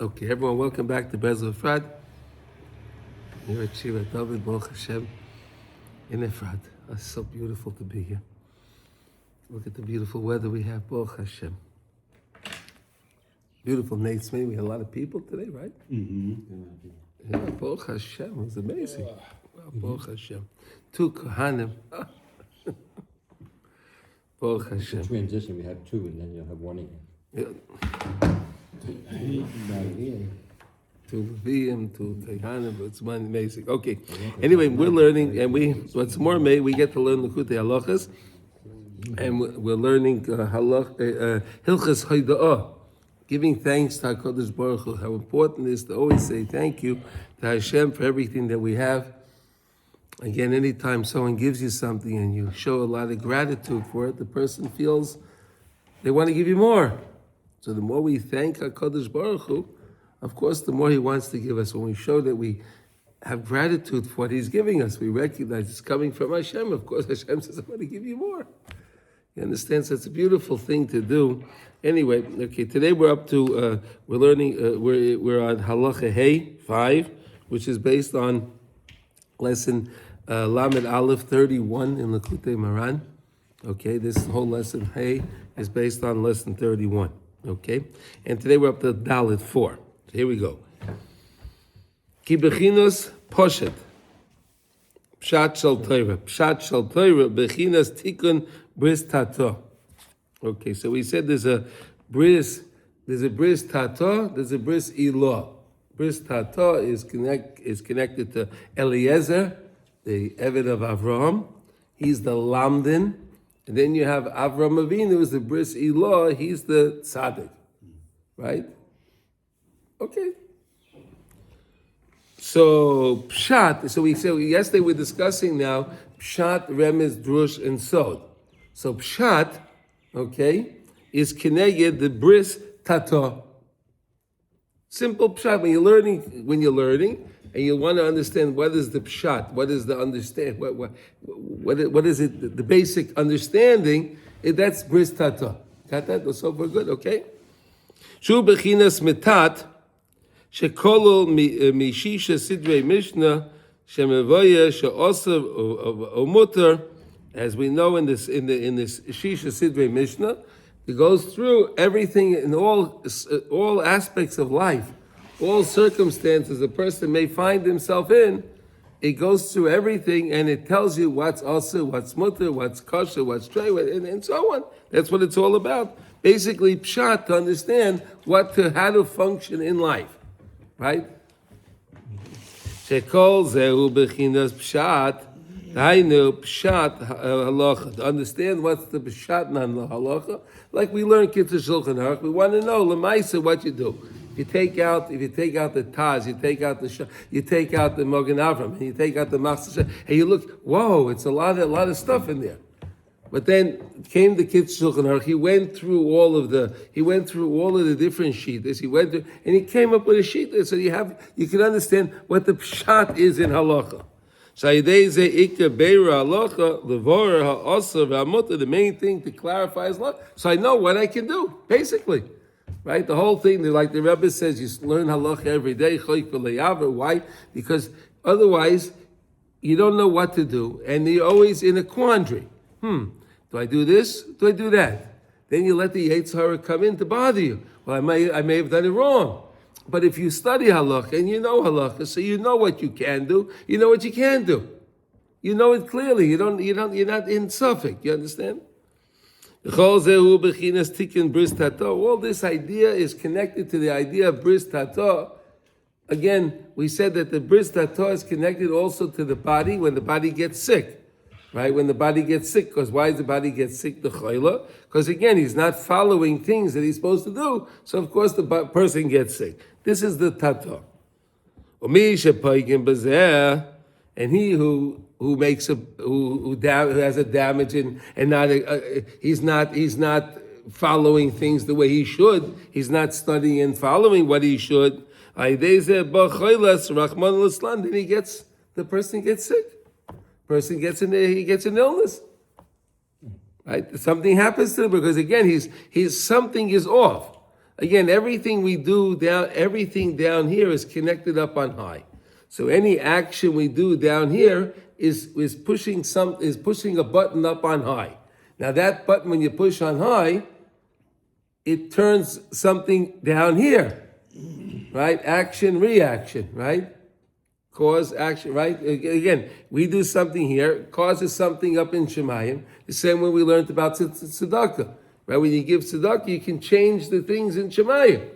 Okay, everyone, welcome back to Breslov Efrat. Here at Shiva David, Baruch Hashem, in Efrat. It's so beautiful to be here. Look at the beautiful weather we have, Baruch Hashem. Beautiful Nate's May. We had a lot of people today, right? Mm-hmm. Yeah, Baruch Hashem. It was amazing. Wow, Baruch Hashem. 2 Kohanim. Baruch Hashem. Transition, we have 2 and then you'll have 1 again. Yeah. To Levium, to Tehanim, it's one amazing. Okay. Anyway, we're learning, and what's more, we get to learn Likutey Halachos, and we're learning Hilchos Haida'ah, giving thanks to HaKadosh Baruch Hu. How important it is to always say thank you to Hashem for everything that we have. Again, anytime someone gives you something and you show a lot of gratitude for it, the person feels they want to give you more. So the more we thank HaKadosh Baruch Hu, of course, the more He wants to give us. When we show that we have gratitude for what He's giving us, we recognize it's coming from Hashem. Of course, Hashem says, I want to give you more. You understand? So it's a beautiful thing to do. Anyway, okay, today we're up to, we're learning, we're on Halacha Hey 5, which is based on lesson Lamed Aleph 31 in Likutey Moharan. Okay, this whole lesson Hey is based on lesson 31. Okay, and today we're up to Dalet 4. So here we go. Ki bechinos poshet pshat shel Torah bechinos tikun bris tato. Okay, so we said there's a bris tato, there's a bris ilah. Bris tato is connected to Eliezer, the Eved of Avraham. He's the Lamdin. And then you have Avram Avinu, who's the Bris Ilah, he's the Tzaddik, right? Okay. So Pshat, so we said yesterday we're discussing now Pshat, Remez, Drush, and Sod. So Pshat, okay, is Keneged the Bris Tato. Simple Pshat. When you're learning, and you want to understand what is the pshat, what is the understand, what is it, the basic understanding, that's bris tata. Got that? So we're good, okay? Shu bechinas metat, shekolol mishisha sidrei mishnah, shemevoya she'osav omuter, as we know in this shisha sidrei mishnah, it goes through everything in all aspects of life. All circumstances a person may find himself in, it goes through everything and it tells you what's also, what's mutter, what's kosher, what's trey, and so on. That's what it's all about. Basically, pshat, to understand how to function in life, right? Shekol zehu bechinas pshat, hainu pshat halacha. To understand what's the pshat nan halacha, like we learn Kitzur Shulchan Aruch, we want to know lemaisa what you do. If you take out the Taz, you take out the Mogen Avram, and you take out the Master, and you look, whoa, it's a lot of stuff in there. But then came the Kitzur Shulchan Aruch. He went through all of the different sheets. He went through, and he came up with a sheet so you can understand what the pshat is in halacha. The main thing to clarify is halacha. So I know what I can do, basically. Right? The whole thing, like the Rebbe says, you learn halacha every day. Why? Because otherwise, you don't know what to do, and you're always in a quandary. Do I do this? Do I do that? Then you let the Yetzer Hara come in to bother you. Well, I may have done it wrong. But if you study halacha and you know halacha, so you know what you can do, you know what you can do. You know it clearly. You're not in suffix. You understand? All this idea is connected to the idea of bris tato. Again, we said that the bris tato is connected also to the body when the body gets sick, right? When the body gets sick, because why does the body get sick? The chayla, because again, he's not following things that he's supposed to do, so of course the person gets sick. This is the tato. And he who has a damage and not he's not following things the way he should. He's not studying and following what he should. Then the person gets sick. Person gets an illness. Right? Something happens to him because again he's something is off. Again, everything down here is connected up on high. So any action we do down here is pushing a button up on high. Now that button, when you push on high, it turns something down here, right? Action, reaction, right? Cause, action, right? Again, we do something here, causes something up in Shemayim, the same way we learned about tzedakah, right? When you give tzedakah, you can change the things in Shemayim,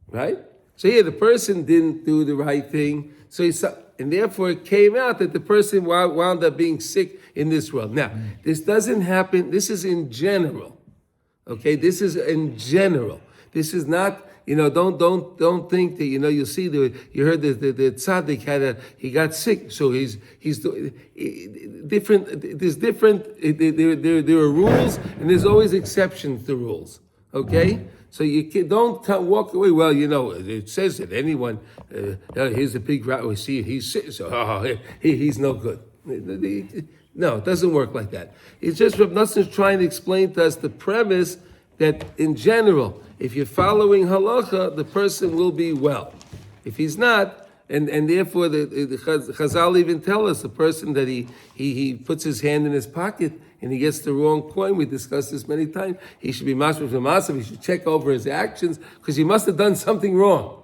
right? So here, the person didn't do the right thing, and therefore it came out that the person wound up being sick in this world. Now, this doesn't happen, this is in general, okay? This is in general. This is not, don't think that, you see, you heard that the tzaddik he got sick, so he's different, there are rules, and there's always exceptions to rules, okay? So don't walk away. Well, it says that anyone, here's a big rat, we see he's sick, so he's no good. No, it doesn't work like that. It's just Reb Nosson is trying to explain to us the premise that in general, if you're following halacha, the person will be well. If he's not, and therefore the Chazal even tell us the person that he puts his hand in his pocket and he gets the wrong coin. We discussed this many times. He should be mashma v'masav. He should check over his actions because he must have done something wrong.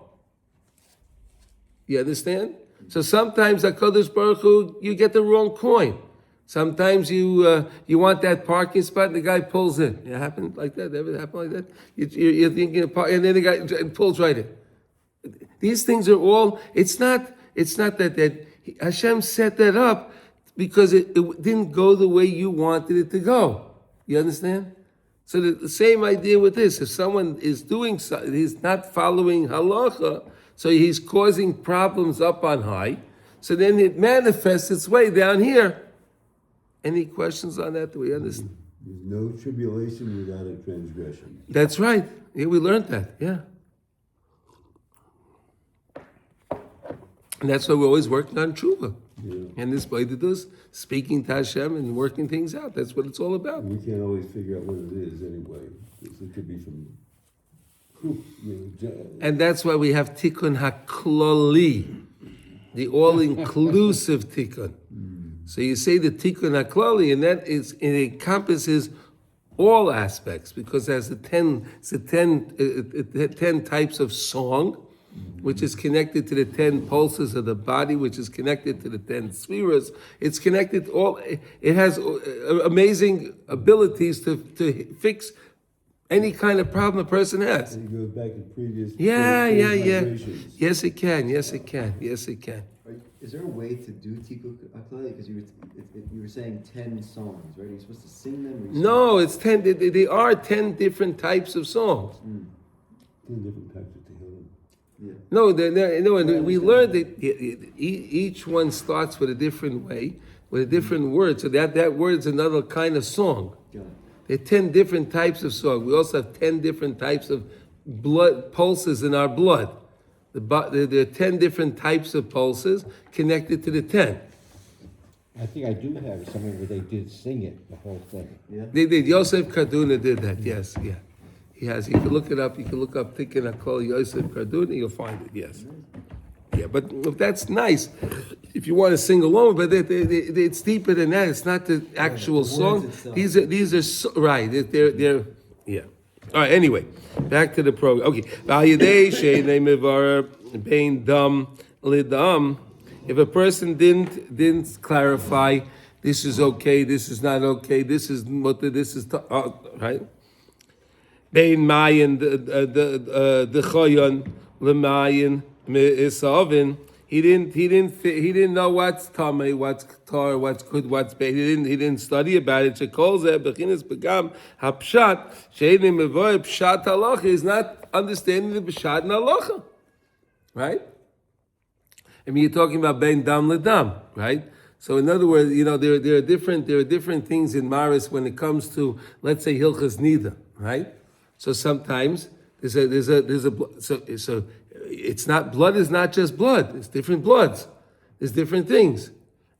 You understand? So sometimes HaKadosh Baruch Hu, you get the wrong coin. Sometimes you want that parking spot and the guy pulls in. It happened like that? Ever happened like that? You're thinking of and then the guy pulls right in. These things are all, it's not that Hashem set that up because it didn't go the way you wanted it to go. You understand? So the same idea with this. If someone is doing something, he's not following halacha, so he's causing problems up on high, so then it manifests its way down here. Any questions on that? Do we understand? There's no tribulation without a transgression. That's right. Yeah, we learned that. Yeah. And that's why we're always working on tshuva. Yeah. And this way to do is speaking to Hashem and working things out. That's what it's all about. We can't always figure out what it is anyway. It could be from... And that's why we have tikkun haklali, the all-inclusive tikkun. So you say the tikkun haklali, and it encompasses all aspects because there's the 10 types of song, which is connected to the 10 pulses of the body, which is connected to the 10 spheres. It's connected it has amazing abilities to fix any kind of problem a person has. And it goes back to previous... Yeah. vibrations. Yes, it can. Yes, it can. Is there a way to do tikkun haklali? Because you were saying 10 songs, right? Are you supposed to sing them? No, it's 10. There are 10 different types of songs. 10 different types of tehillim. Yeah. No, we learned that each one starts with a different way, with a different word. So that word's another kind of song. Got it. There are 10 different types of song. We also have 10 different types of blood pulses in our blood. There are 10 different types of pulses connected to the 10. I think I do have somewhere where they did sing it, the whole thing. Yeah. They did. Yosef Karduna did that. Yes, yeah. He has. You can look it up. You can look up Tikkun HaKol Yosef Karduna. You'll find it. Yes. Yeah, but that's nice if you want to sing along. But it's deeper than that. It's not the actual song. These are right. They're yeah. All right. Anyway, back to the program. Okay. If a person didn't clarify, this is okay, this is not okay, this is right. Bein mayin the choyon lemayin me'isavin. He didn't know what's tamei, what's tar, what's good, what's bad. He didn't study about it. Shekol zeh bechinas begam hapshat she'enim mevoy pshat halacha. He's not understanding the pshat and halacha, right? I mean, you're talking about bein dam ledam, right? So in other words, there are different things in Maris when it comes to, let's say, Hilchas Nida, right? So sometimes there's a so it's not, blood is not just blood. It's different bloods. There's different things.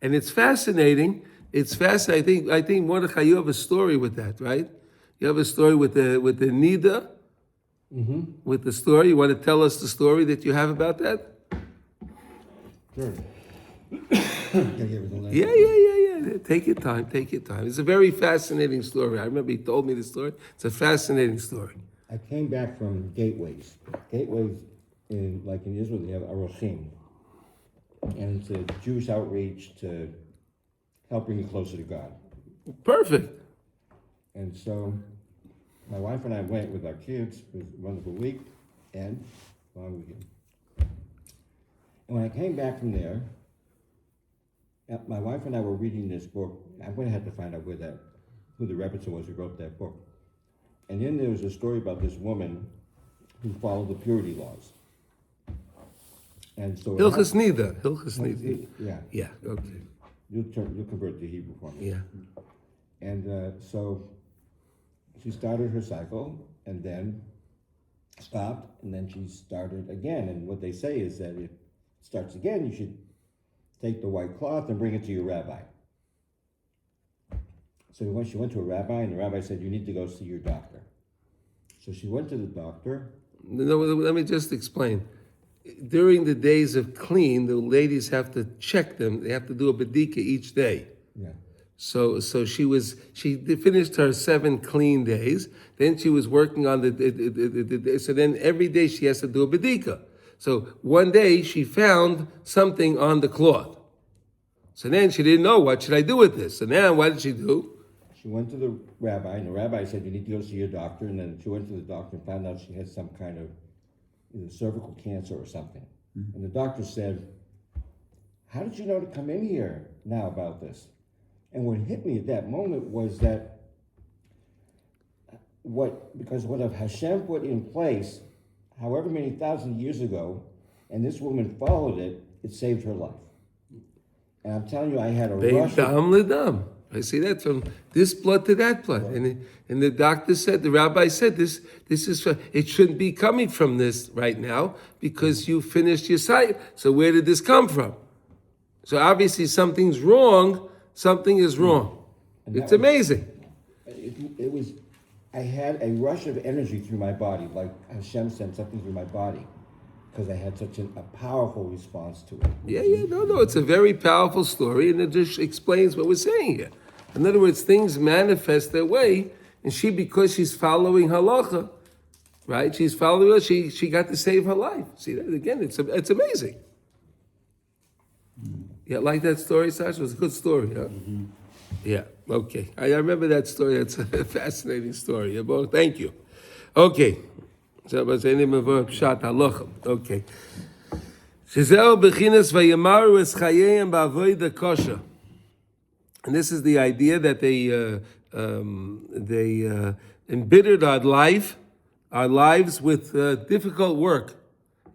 And it's fascinating. I think Mordechai, you have a story with that, right? You have a story with the Nida with the story? You want to tell us the story that you have about that? Sure. Can I give it the last Yeah, one? yeah. Take your time, take your time. It's a very fascinating story. I remember he told me the story. It's a fascinating story. I came back from gateways. Gateways, like in Israel, they have arochim. And it's a Jewish outreach to help bring you closer to God. Perfect. And so my wife and I went with our kids. It was a wonderful week and long weekend. And when I came back from there, my wife and I were reading this book. I'm going to have to find out who the Rebbe was who wrote that book. And then there was a story about this woman who followed the purity laws. And so Hilchas Nida. Yeah, Yeah, okay. you'll convert to Hebrew for me. Yeah. And so she started her cycle and then stopped, and then she started again. And what they say is that if it starts again, you should take the white cloth and bring it to your rabbi. So she went to a rabbi, and the rabbi said, you need to go see your doctor. So she went to the doctor. No, let me just explain. During the days of clean, the ladies have to check them. They have to do a bedika each day. Yeah. So she finished her 7 clean days. Then she was working on so then every day she has to do a bedika. So one day she found something on the cloth. So then she didn't know, what should I do with this? So now what did she do? She went to the rabbi, and the rabbi said, you need to go see your doctor. And then she went to the doctor and found out she had some kind of cervical cancer or something. Mm-hmm. And the doctor said, how did you know to come in here now about this? And what hit me at that moment was that because what Hashem put in place, however many thousand years ago, and this woman followed it, it saved her life. And I'm telling you, I had a rush. Ledam. I see that from this blood to that blood. Right. And the doctor said, the rabbi said, this is, it shouldn't be coming from this right now because you finished your sight. So where did this come from? So obviously something's wrong. Something is wrong. It's amazing. It was, I had a rush of energy through my body, like Hashem sent something through my body, because I had such a powerful response to it. Yeah, no, it's a very powerful story, and it just explains what we're saying here. In other words, things manifest their way, and because she's following halacha, right? She's following her, she got to save her life. See that again? It's amazing. Yeah, like that story, Sasha? It was a good story, huh? Mm-hmm. Yeah, okay. I remember that story. That's a fascinating story. Thank you. Okay. So, okay. And this is the idea that they embittered our lives with difficult work.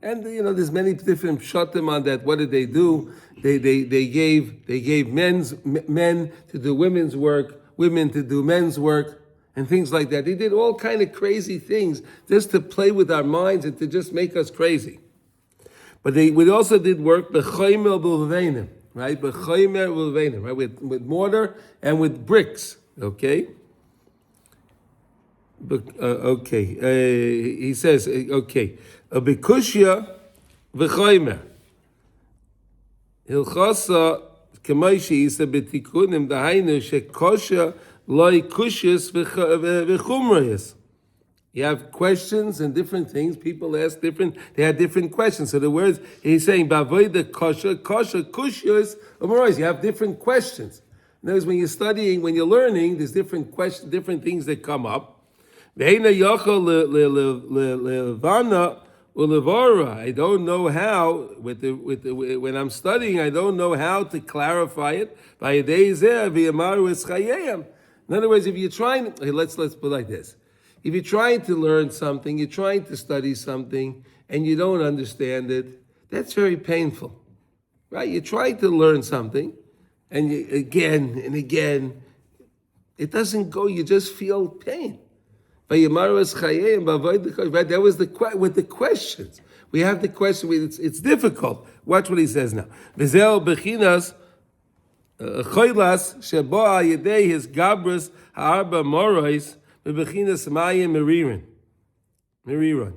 And there's many different pshatim on that. What did they do? They gave men to do women's work, women to do men's work, and things like that. They did all kind of crazy things just to play with our minds and to just make us crazy. But we also did work b'chomer b'ulveinim, right? B'chomer b'ulveinim, right? With mortar and with bricks. Okay. He says, okay, b'kushya v'chomer. Hilchasa k'moishi yisa b'tikunim dahainu shekosha loy kushis v'chumrayis. You have questions and different things. People ask they had different questions. So the words, he's saying, b'avoida kosha, kushis, umarois. You have different questions. In other words, when you're studying, when you're learning, there's different questions, different things that come up. I don't know how, when I'm studying, I don't know how to clarify it. In other words, if you're trying, let's put it like this. If you're trying to learn something, you're trying to study something, and you don't understand it, that's very painful, right? You're trying to learn something, and again and again, it doesn't go, you just feel pain. Right? That was with the questions. We have the question, it's difficult. Watch what he says now. Choilas sheboa yedei his gabras ha'arba morais bebechinas mayim meririn. Rerun.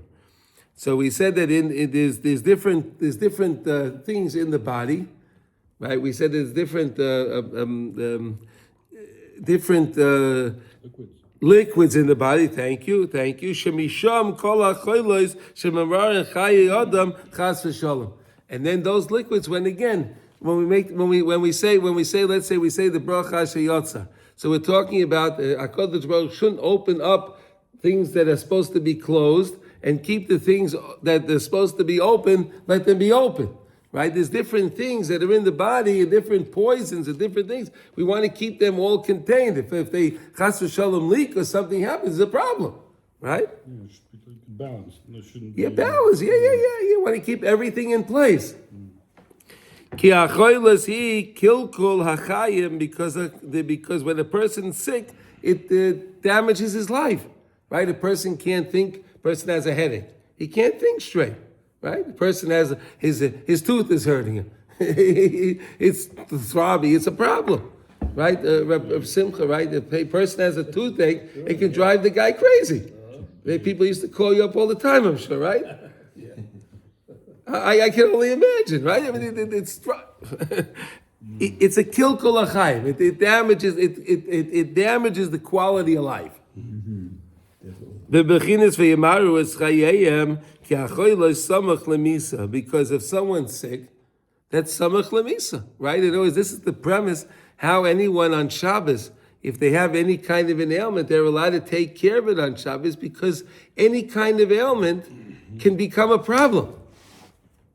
So we said that there's different things in the body, right? We said there's different liquids in the body. Thank you. Shemisham kol hacholos shemamar chaye adam chas v'shalom. And then those liquids, when we say let's say we say the bracha sheyotza. So we're talking about HaKadosh Baruch Hu shouldn't open up things that are supposed to be closed and keep the things that are supposed to be open, let them be open. Right? There's different things that are in the body and different poisons and different things. We want to keep them all contained. If they chas v'shalom leak or something happens, it's a problem. Right? Yeah, it should be balanced. There shouldn't be. Yeah, balance. Yeah. You want to keep everything in place. Ki achoilas hi kilkul hachayim, because when a person's sick, it damages his life. Right? A person can't think. A person has a headache. He can't think straight. Right? The person has his tooth is hurting him. It's throbby. It's a problem. Right? Of Simcha. Right? If a person has a toothache, it can drive the guy crazy. People used to call you up all the time, I'm sure, right? Yeah. I can only imagine, right? I mean, it's a kilkul achayim. It damages the quality of life. Because if someone's sick, that's samach lemisa, right? In other words, this is the premise how anyone on Shabbos, if they have any kind of an ailment, they're allowed to take care of it on Shabbos, because any kind of ailment can become a problem.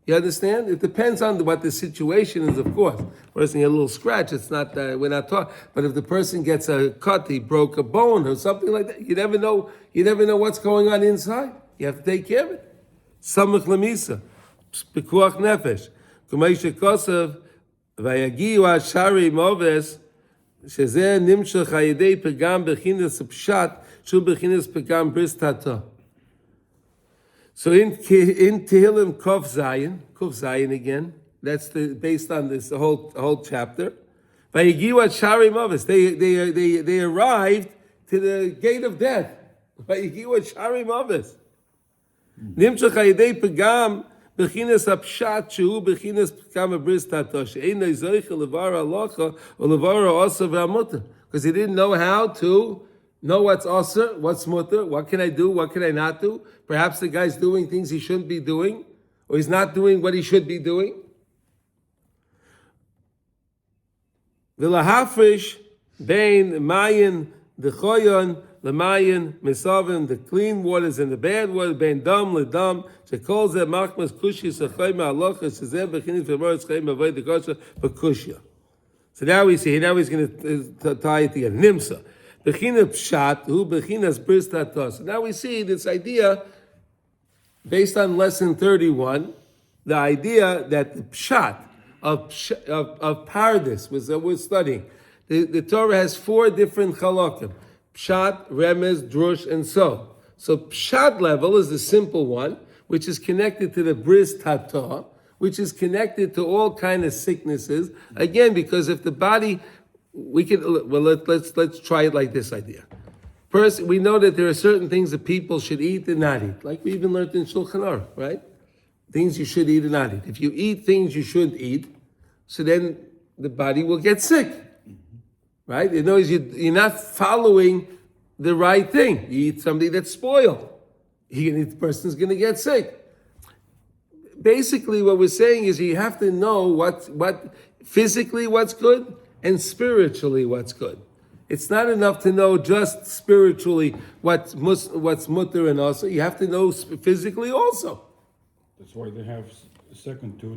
You understand? It depends on what the situation is, of course. Person get a little scratch, it's not, we're not talking. But if the person gets a cut, he broke a bone or something like that, you never know what's going on inside. You have to take care of it. Samach lemisa, pikuach nefesh. Kumei shekosav, vayagiu ashari moves, שזה נמשך על ידי פגם בחינס פשט, שהוא בחינס פגם בריס תתו. So in Tehillim Kuf Zayin again, that's based on this whole chapter. Vayigiu at Shari Mavis, they arrived to the gate of death. Vayigiu at Shari Mavis. Nimshach al yedei pegam b'chinas hapshat shehu b'chinas pegam abris tato she'eino zoich levar halacha or levar ha'osa v'hamuta, because he didn't know how to know what's osa, what's mutter, what can I do, what can I not do. Perhaps the guy's doing things he shouldn't be doing, or he's not doing what he should be doing. V'lahafrish bein mayin dechoyon lemayin misavim, the clean waters and the bad waters, bein dam ledam shekol zeh machmas kushi sachay ma'alocha shezeh b'chinis v'moritz chayim avoid the kosher b'kushya. So now he's going to tie it together. Nimsa. B'chinas pshat hu b'chinas bris tatos. So now we see this idea based on lesson 31, the idea that the pshat of paradis was that we're studying. The Torah has 4 different halakim: pshat, remez, drush, and so. So pshat level is the simple one, which is connected to the bris tatah, which is connected to all kind of sicknesses. Again, because if the body, let's try it like this idea. First, we know that there are certain things that people should eat and not eat, like we even learned in Shulchan Aruch, right? Things you should eat and not eat. If you eat things you shouldn't eat, so then the body will get sick, right? In other words, you're not following the right thing. You eat something that's spoiled, the person's going to get sick. Basically, what we're saying is you have to know what physically what's good and spiritually what's good. It's not enough to know just spiritually what's mutter and also. You have to know physically also. That's why they have second to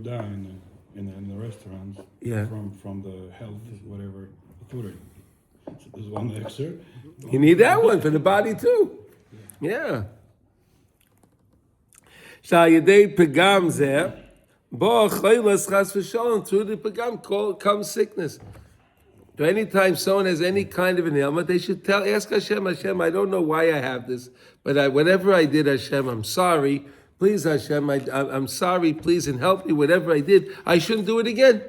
in the restaurants. Yeah. From the health whatever food. So there's one excerpt. You need that one for the body too. Yeah. Shayidei pegam zeh, bo chaylas chas v'shalom, through the pegam comes sickness. So anytime someone has any kind of an ailment, they should ask Hashem, I don't know why I have this, but whatever I did, Hashem, I'm sorry. Please, Hashem, I'm sorry, please, and help me. Whatever I did, I shouldn't do it again.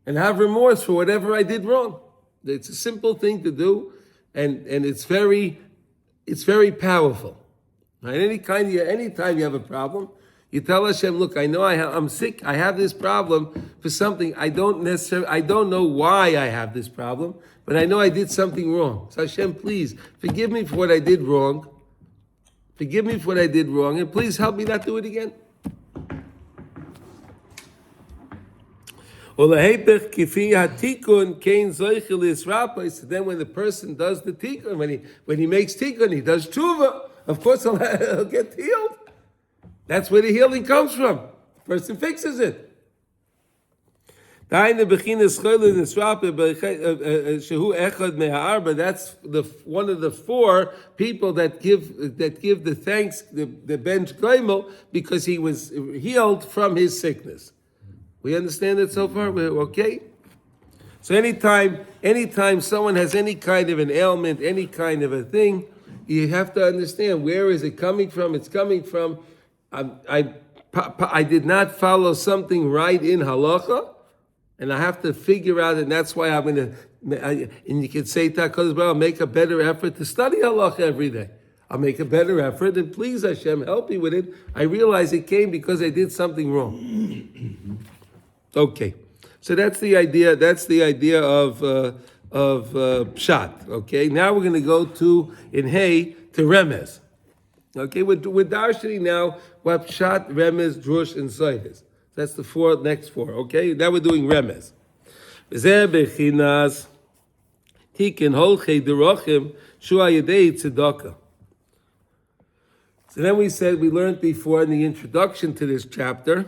And have remorse for whatever I did wrong. It's a simple thing to do, and it's very powerful. Right? Anytime you have a problem, you tell Hashem, look, I know I'm sick, I have this problem for something. I don't know why I have this problem, but I know I did something wrong. So Hashem, please, forgive me for what I did wrong. Forgive me for what I did wrong, and please help me not do it again. So then when the person does the tikkun, when he makes tikkun, he does tshuva, of course he'll get healed. That's where the healing comes from. The person fixes it. That's one of the four people that give the thanks, the bench goimel, because he was healed from his sickness. We understand it so far? We're okay? So anytime someone has any kind of an ailment, any kind of a thing, you have to understand, where is it coming from? It's coming from, I did not follow something right in halacha, and I have to figure out, and that's why I'm going to, and you can say, I'll make a better effort to study halacha every day. I'll make a better effort, and please Hashem, help me with it. I realize it came because I did something wrong. Okay, so that's the idea. That's the idea of pshat. Okay, now we're going to go to in Hay to remez. Okay, we're darshaning now what pshat, remez, drush, and soides. That's the next four. Okay, now we're doing remez. Zeh bechinas tikin holchei derachim shua yedei tzedakah. So then we learned before in the introduction to this chapter,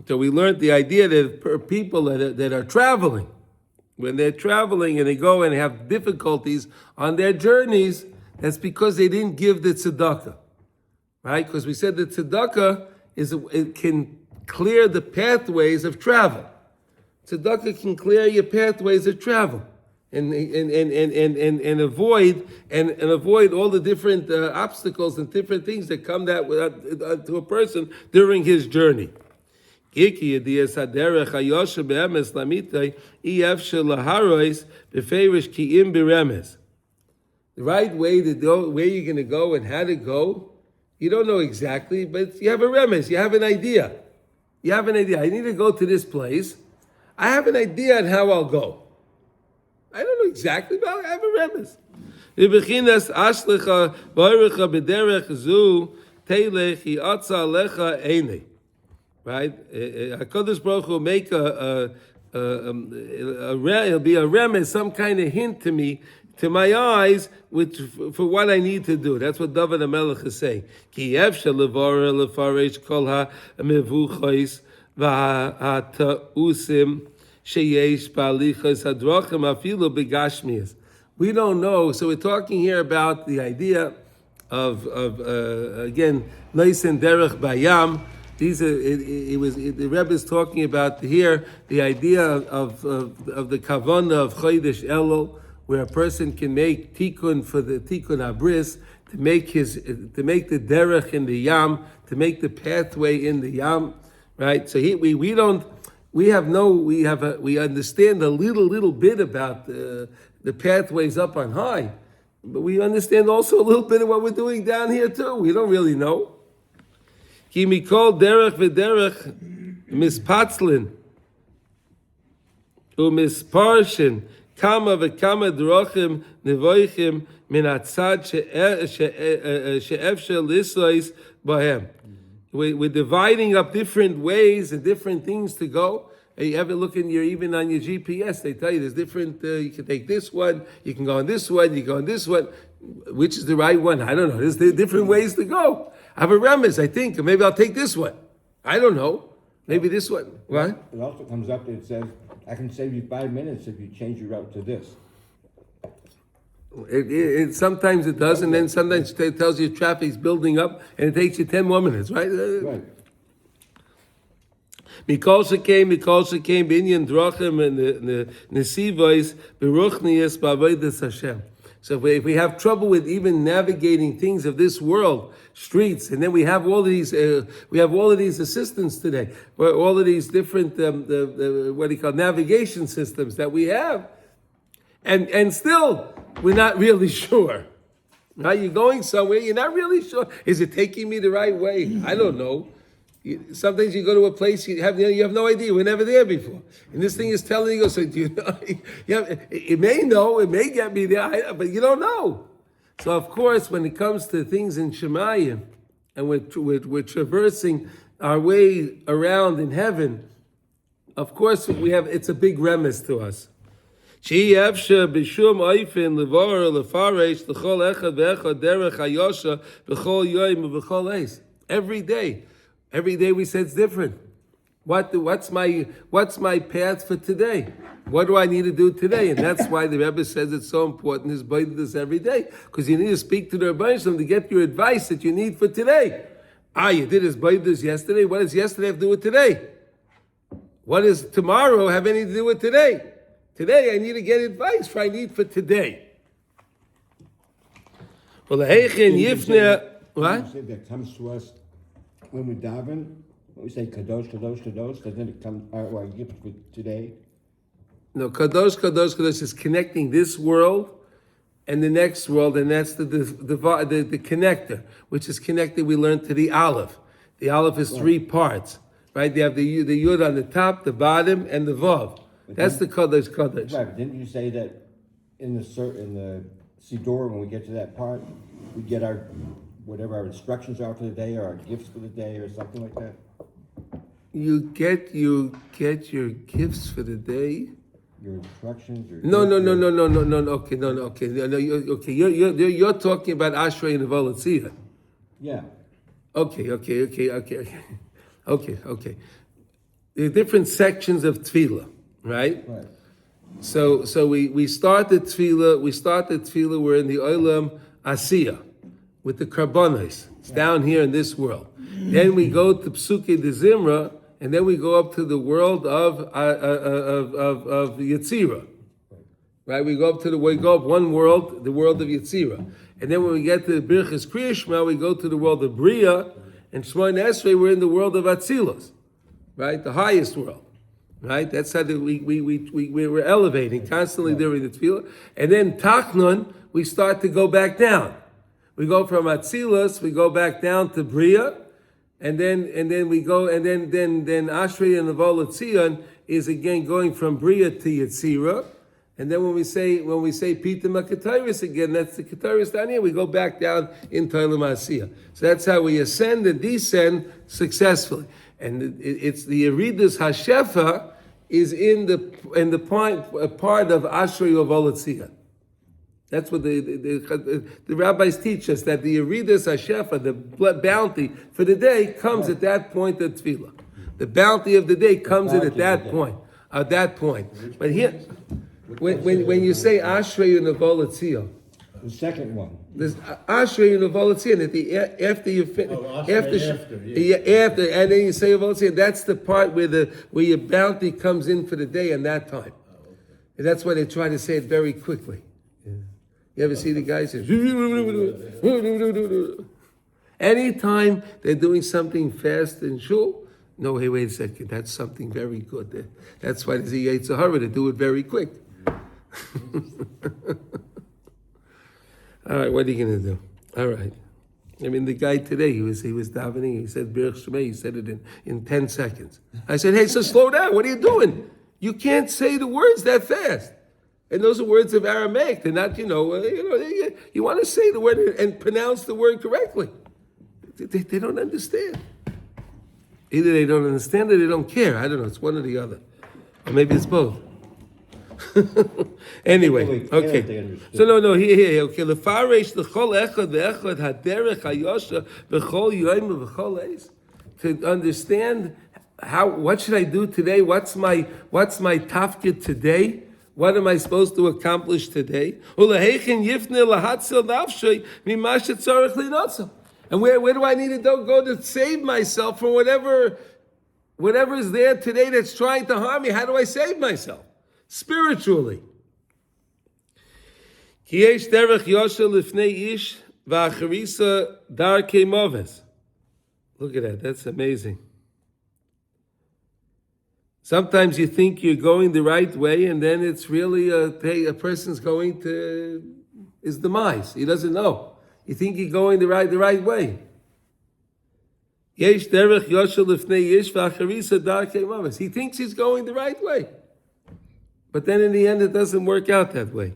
so we learned the idea that people that are traveling, when they're traveling and they go and have difficulties on their journeys, that's because they didn't give the tzedakah, right? Because we said that tzedakah it can clear the pathways of travel. Tzedakah can clear your pathways of travel and avoid all the different obstacles and different things that come to a person during his journey. The right way to go, where you're going to go and how to go, you don't know exactly, but you have a remez, you have an idea. I need to go to this place. I have an idea on how I'll go. I don't know exactly, but I have a remez. Right? HaKadosh Baruch Hu will make it'll be a remez, some kind of hint to me, to my eyes, for what I need to do. That's what David HaMelech is saying. Ki yefshe levarer lefaresh kol ha-mevuchos v'ha-ta'usim sheyesh ba'alichos hadrachim afilu begashmias. We don't know, so we're talking here about the idea of again, Neisen Derech Bayam. The Rebbe is talking about here the idea of the kavanah of Chodesh Elul, where a person can make tikkun for the tikkun abris, to make the derech in the yam, to make the pathway in the yam, right? So we understand a little bit about the pathways up on high, but we understand also a little bit of what we're doing down here too. We don't really know. Ki mikol derech v'derech mispatzlin u'misparshin kama v'kama drachim nevoichim min atzad she'efshel lislois bahem. We're dividing up different ways and different things to go. You ever look even on your GPS, they tell you there's different, you can take this one, you can go on this one, you go on this one. Which is the right one? I don't know. There's different ways to go. I have a remez, I think, or maybe I'll take this one. I don't know. Maybe this one. What? It also comes up that it says, I can save you 5 minutes if you change your route to this. Sometimes it does, and then sometimes it tells you traffic's building up, and it takes you 10 more minutes, right? Right. Mikol shekei, binyan drachim, and the nesivois, beruchnias, ba'avodas Hashem. So if we have trouble with even navigating things of this world, streets, and then we have all of these assistants today, all of these different navigation systems that we have, and still we're not really sure. Right? You're going somewhere, you're not really sure. Is it taking me the right way? I don't know. Sometimes you go to a place you have no idea. We're never there before, and this thing is telling you. So do you know? It may know, it may get me there, but you don't know. So of course, when it comes to things in Shemayim, and we're traversing our way around in heaven, of course it's a big remiss to us. Every day we say it's different. What's my path for today? What do I need to do today? And that's why the Rebbe says it's so important is by this every day, because you need to speak to the Rebbe to get your advice that you need for today. You did his this yesterday. What does yesterday have to do with today? What does tomorrow have anything to do with today? Today I need to get advice for I need for today. Well, the Heichen Yifne, what? That comes to us when we daven, when we say kadosh, kadosh, kadosh, doesn't it come our gift for today? No, kadosh, kadosh, kadosh is connecting this world and the next world, and that's the connector, which is connected. We learned to the Aleph. The Aleph is three parts, right? They have the Yud on the top, the bottom, and the Vav. That's the kadosh, kadosh. Right. Didn't you say that in the Siddur, when we get to that part, we get our whatever our instructions are for the day, or our gifts for the day, or something like that? You get your gifts for the day. Your instructions. No. Okay, okay. You're talking about Ashrei and Volatzia. Yeah. Okay. There are different sections of tefillah, right? Right. So we start the tefillah. We're in the Olam Asiyah with the karbonos. It's down here in this world. Then we go to Psuke de Zimra, and then we go up to the world of Yetzirah. Right? We go up one world, the world of Yetzirah. And then when we get to Birchas Kriya Shema, we go to the world of Bria, and Shemona Esrei, we're in the world of Atzilus. Right? The highest world. Right? That's how we're elevating constantly during the tefillah. And then Tachnun, we start to go back down. We go from Atzilus, we go back down to Bria, and then we go, and then Ashrei and Avolat Tzion is again going from Bria to Yetzirah. And then when we say Pita Makatairis again, that's the Katairis down here, we go back down in Olam Asiyah. So that's how we ascend and descend successfully. And it's the Yeridus Hashefa is in the part of Ashrei Avolat Tzion. That's what the rabbis teach us, that the Yeridus Hashefa, the bounty for the day, comes at that point of tefillah. The bounty of the day comes in at that point. But here, when you say Ashrei and Avolat Tzion, The second one. there's Ashrei and Avolat Tzion after you finish. After, and then you say Avolat Tzion. That's the part where your bounty comes in for the day and that time. And that's why they try to say it very quickly. You ever see the guys say, anytime they're doing something fast in shul, no, hey, wait a second, that's something very good. That's why there's a Yetzer Hara to do it very quick. All right, what are you going to do? All right. I mean, the guy today, he was davening, he said, Birch Shemay, he said it in 10 seconds. I said, hey, so slow down, what are you doing? You can't say the words that fast. And those are words of Aramaic. They're not, you want to say the word and pronounce the word correctly. They don't understand. Either they don't understand or they don't care. I don't know. It's one or the other. Or maybe it's both. Anyway, okay. So here. Okay. Lefaresh l'chol echad ve'echad haderech hayosha v'chol yoyim v'chol eis. To understand what should I do today? What's my tafkid today? What am I supposed to accomplish today? And where do I need to go to save myself from whatever is there today that's trying to harm me? How do I save myself? Spiritually. Look at that. That's amazing. Sometimes you think you're going the right way, and then it's really a person's going to his demise. He doesn't know. You think you're going the right way. Yesh derech yoshel lifnei yish v'acharisa darkei mamas. He thinks he's going the right way. But then in the end, it doesn't work out that way.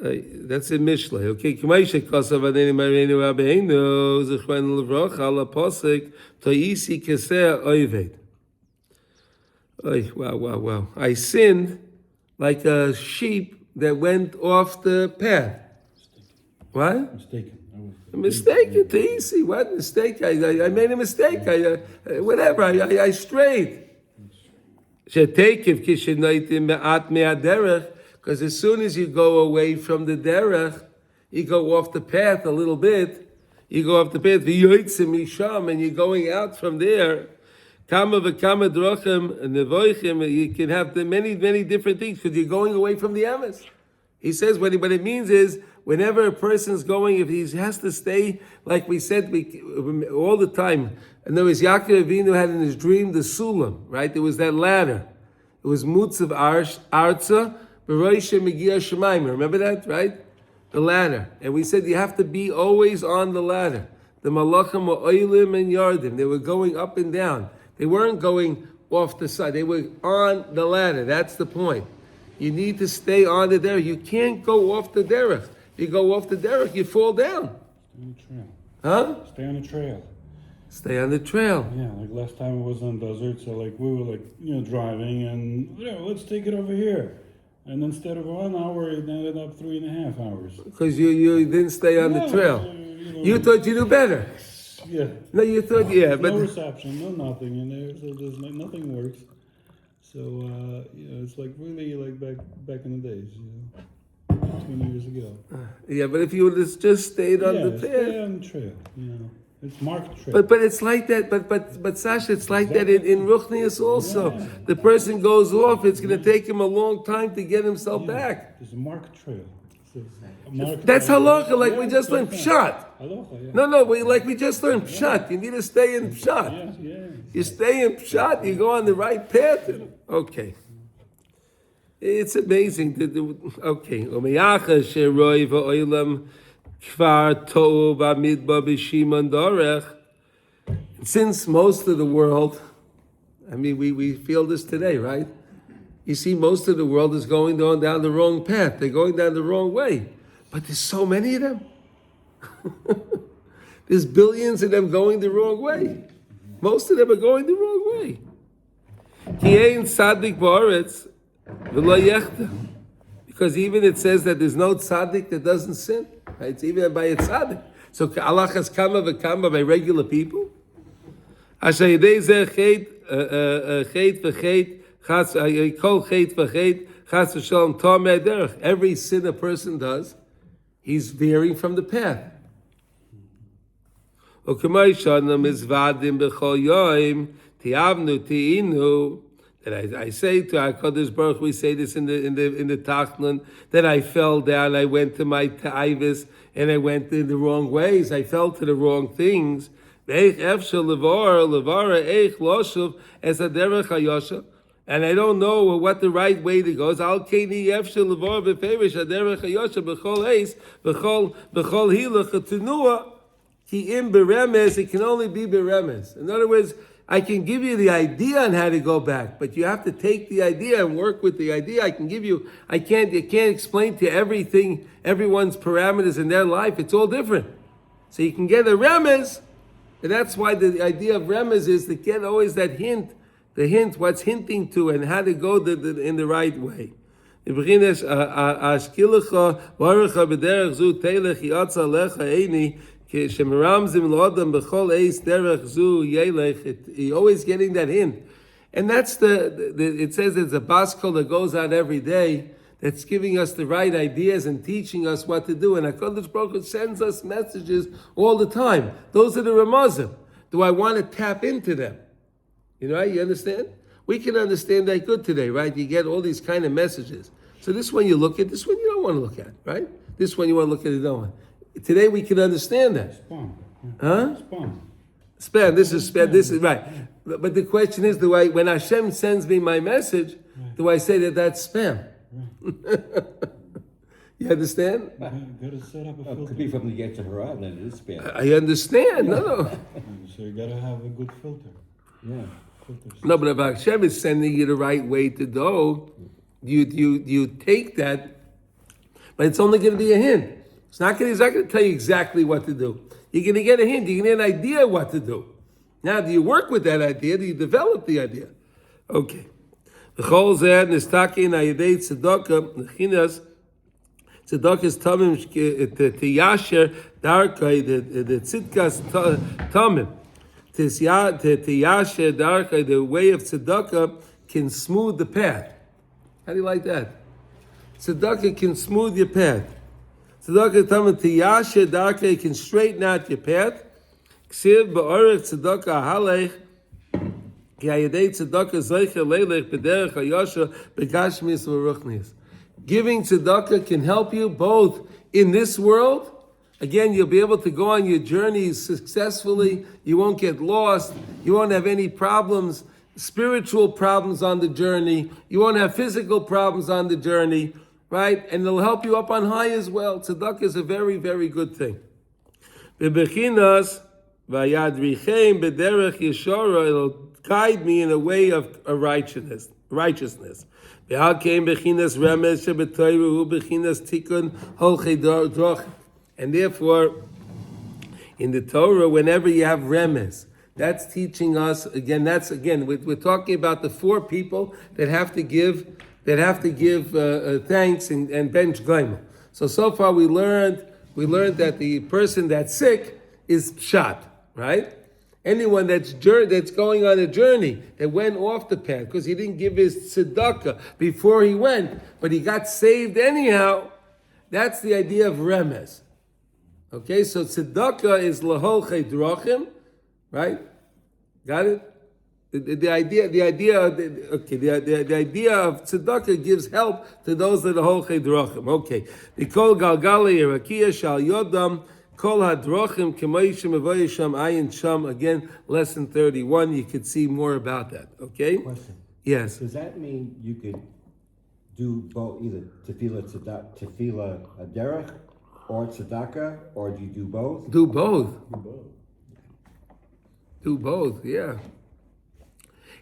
That's in Mishlei. Okay, K'mayshe kosav adeni marenu rabbeinu zechron levrocha ala posik to'isi keseh oived. Wow. I sinned like a sheep that went off the path. What? Mistaken, too easy. What mistake? I made a mistake. Whatever. I strayed. Because as soon as you go away from the derech, you go off the path a little bit. You go off the path, and you're going out from there. Kama v'kama drachim nevoichim. You can have the many different things because you're going away from the emes. He says what it means is whenever a person's going, if he has to stay, like we said all the time. And there was Yaakov Avinu had in his dream the sulam, right? There was that ladder. It was mutzav arza b'roisha megia shemaim. Remember that, right? The ladder. And we said you have to be always on the ladder. The malachim were oilim and yardim. They were going up and down. They weren't going off the side. They were on the ladder. That's the point. You need to stay on the derech. You can't go off the derech. If you go off the derech, you fall down. Stay on the trail. Huh? Stay on the trail. Stay on the trail. Yeah, like last time it was on desert, so like we were driving and let's take it over here. And instead of 1 hour, it ended up 3.5 hours. Because you didn't stay on the trail. You thought you knew better. Yeah. No, you thought, but... No reception, no nothing in there, so there's nothing works. So, it's like really like back in the days, 20 years ago. Yeah, but if you would have just stayed on the path. Stay on the trail, It's marked trail. But it's like that, but Sasha, it's like that in Ruchnius also. Yeah. The person goes off, it's going to take him a long time to get himself back. There's a marked trail. That's halacha, like we just learned pshat. Halacha, yeah. No, like we just learned pshat. You need to stay in pshat. Yeah. You stay in pshat, you go on the right path. Okay. It's amazing. Okay. Since most of the world, we feel this today, right? You see, most of the world is going down the wrong path. They're going down the wrong way. But there's so many of them. There's billions of them going the wrong way. Most of them are going the wrong way. Because even it says that there's no tzaddik that doesn't sin. Right? It's even by a tzaddik. So halachas kama v'kama by regular people. Every sin a person does, he's veering from the path. That I say to HaKadosh Baruch, we say this in the Tachnun, that I fell down, I went to my ta'ivus, and I went in the wrong ways, I fell to the wrong things. And I don't know what the right way to go is. It can only be beremes. In other words, I can give you the idea on how to go back, but you have to take the idea and work with the idea. I can't explain to everyone's parameters in their life. It's all different. So you can get a remez, and that's why the idea of remez is to get always that hint, what's hinting to, and how to go in the right way. You're always getting that hint. And that's it says it's a baskol that goes out every day that's giving us the right ideas and teaching us what to do. And HaKadosh Baruch Hu sends us messages all the time. Those are the ramazim. Do I want to tap into them? You understand? We can understand that good today, right? You get all these kind of messages. So this one you look at, this one you don't want to look at, right? This one you want to look at, the other one. Today we can understand that. Spam. Huh? Spam. This is right. But the question is, when Hashem sends me my message, do I say that that's spam? You understand? Gotta set up a It filter. could be from the Yetzer Hara, and then it is bad. I understand. No. So you gotta have a good filter. Yeah. No, but if Hashem is sending you the right way to go, you take that, but it's only going to be a hint. He's not going to tell you exactly what to do. You're going to get a hint. You're going to get an idea what to do. Now, do you work with that idea? Do you develop the idea? Okay. V'chol zeh nistakin ayidei tzedakah nechinas tzedakah's tamim tiyasher darkei the tzidkas tamim. Tiyasher darkei, the way of tzedakah can smooth the path. How do you like that? Tzedakah can smooth your path. Tzedakah tamim tiyasher darkei can straighten out your path. Ksiv ba'orech tzedakah halech ki ayidei tzedakah zeicher leilech b'derech hayosha b'gashmis v'ruchnis. Giving tzedakah can help you both in this world. Again, you'll be able to go on your journeys successfully. You won't get lost. You won't have any problems, spiritual problems on the journey. You won't have physical problems on the journey, right? And it'll help you up on high as well. Tzedakah is a very, very good thing. Bebechinas vayadrichem bederech yeshara, it'll guide me in a way of righteousness. And therefore, in the Torah, whenever you have remes, that's teaching us again. We're talking about the four people that have to give thanks and bench gleima. So far we learned that the person that's sick is pshat, right? Anyone that's going on a journey that went off the path because he didn't give his tzedakah before he went, but he got saved anyhow, that's the idea of remes. Okay, so tzedakah is lahol chedrochim, right? Got it? The idea of tzedakah gives help to those that are lahol chedrochim. Okay, Nikol galgali irakia shal yodam. Kol hadrochim k'moishim avoyisham ayin sham. Again, lesson 31. You could see more about that. Okay. Question. Yes. Does that mean you could do both, either tefillah derech or tzedakah, or do you do both? Do both. Do both. Yeah.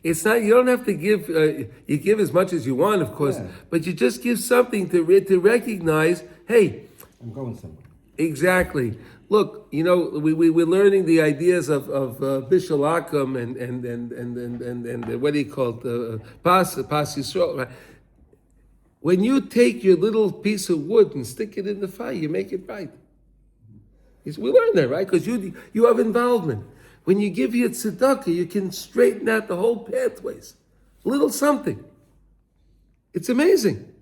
It's not. You don't have to give. You give as much as you want, of course, Yeah. but you just give something to recognize. Hey. I'm going somewhere. Exactly. Look, we're learning the ideas of Bishul Akum and what do you call it? Pas Yisrael. Right? When you take your little piece of wood and stick it in the fire, you make it right. We learn that, right? Because you have involvement. When you give your tzedakah, you can straighten out the whole pathways. A little something. It's amazing.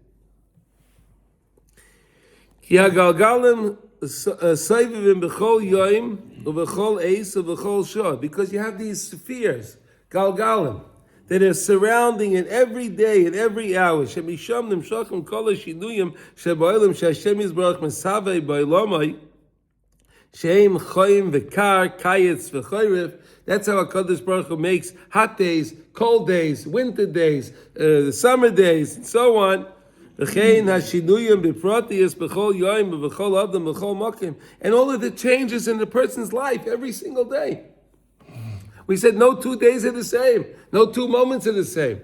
Ki hagalgalim soivivim b'chol yoim u'b'chol eis u'b'chol shor, because you have these spheres, galgalim, that are surrounding it every day and every hour. Shemisham nimshachim kol hashinuyim sheba'olam she'Hashem yizbarach mesavei ba'olamai she'im choyim v'kar kayetz v'choyrif. That's how HaKadosh Baruch Hu makes hot days, cold days, winter days, summer days, and so on. And all of the changes in the person's life every single day. We said no 2 days are the same, no 2 moments are the same.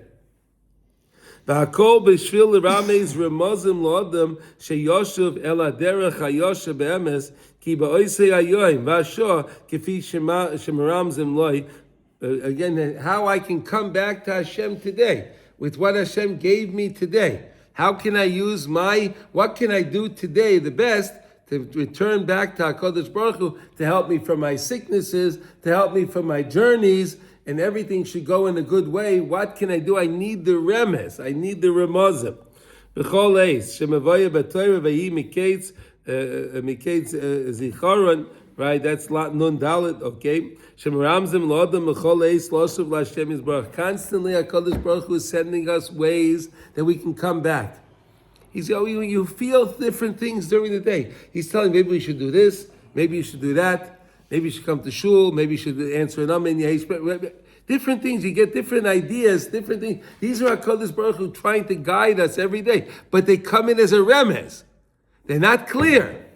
Again, how I can come back to Hashem today with what Hashem gave me today. How can I use what can I do today the best to return back to HaKadosh Baruch Hu to help me from my sicknesses, to help me from my journeys, and everything should go in a good way. What can I do? I need the remes. I need the remozim. B'chol eis, shemavoya b'toyra v'yi miketz zicharon, right? That's nun dalet, okay? Shemaramzim lo'adam b'chol eis lo'asuv l'Hashem yizbarach. Constantly, HaKadosh Baruch Hu is sending us ways that we can come back. He's you feel different things during the day. He's telling maybe we should do this, maybe you should do that, maybe you should come to shul, maybe you should answer an amen. Different things. You get different ideas, different things. These are HaKadosh Baruch Hu trying to guide us every day, but they come in as a remez. They're not clear.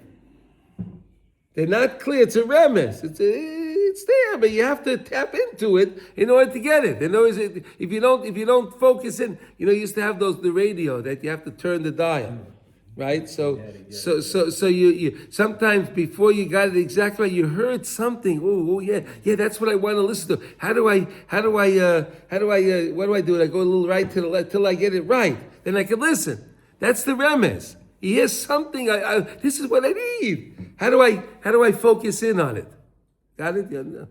They're not clear. It's a remes. It's there, but you have to tap into it in order to get it. In other words, if you don't focus in, you used to have the radio that you have to turn the dial, right? So you sometimes before you got it exactly right, you heard something. Oh yeah, that's what I want to listen to. What do I do? I go a little right to the left till I get it right. Then I can listen. That's the remes. He hears something. This is what I need. How do I focus in on it? Got it? Yeah, no.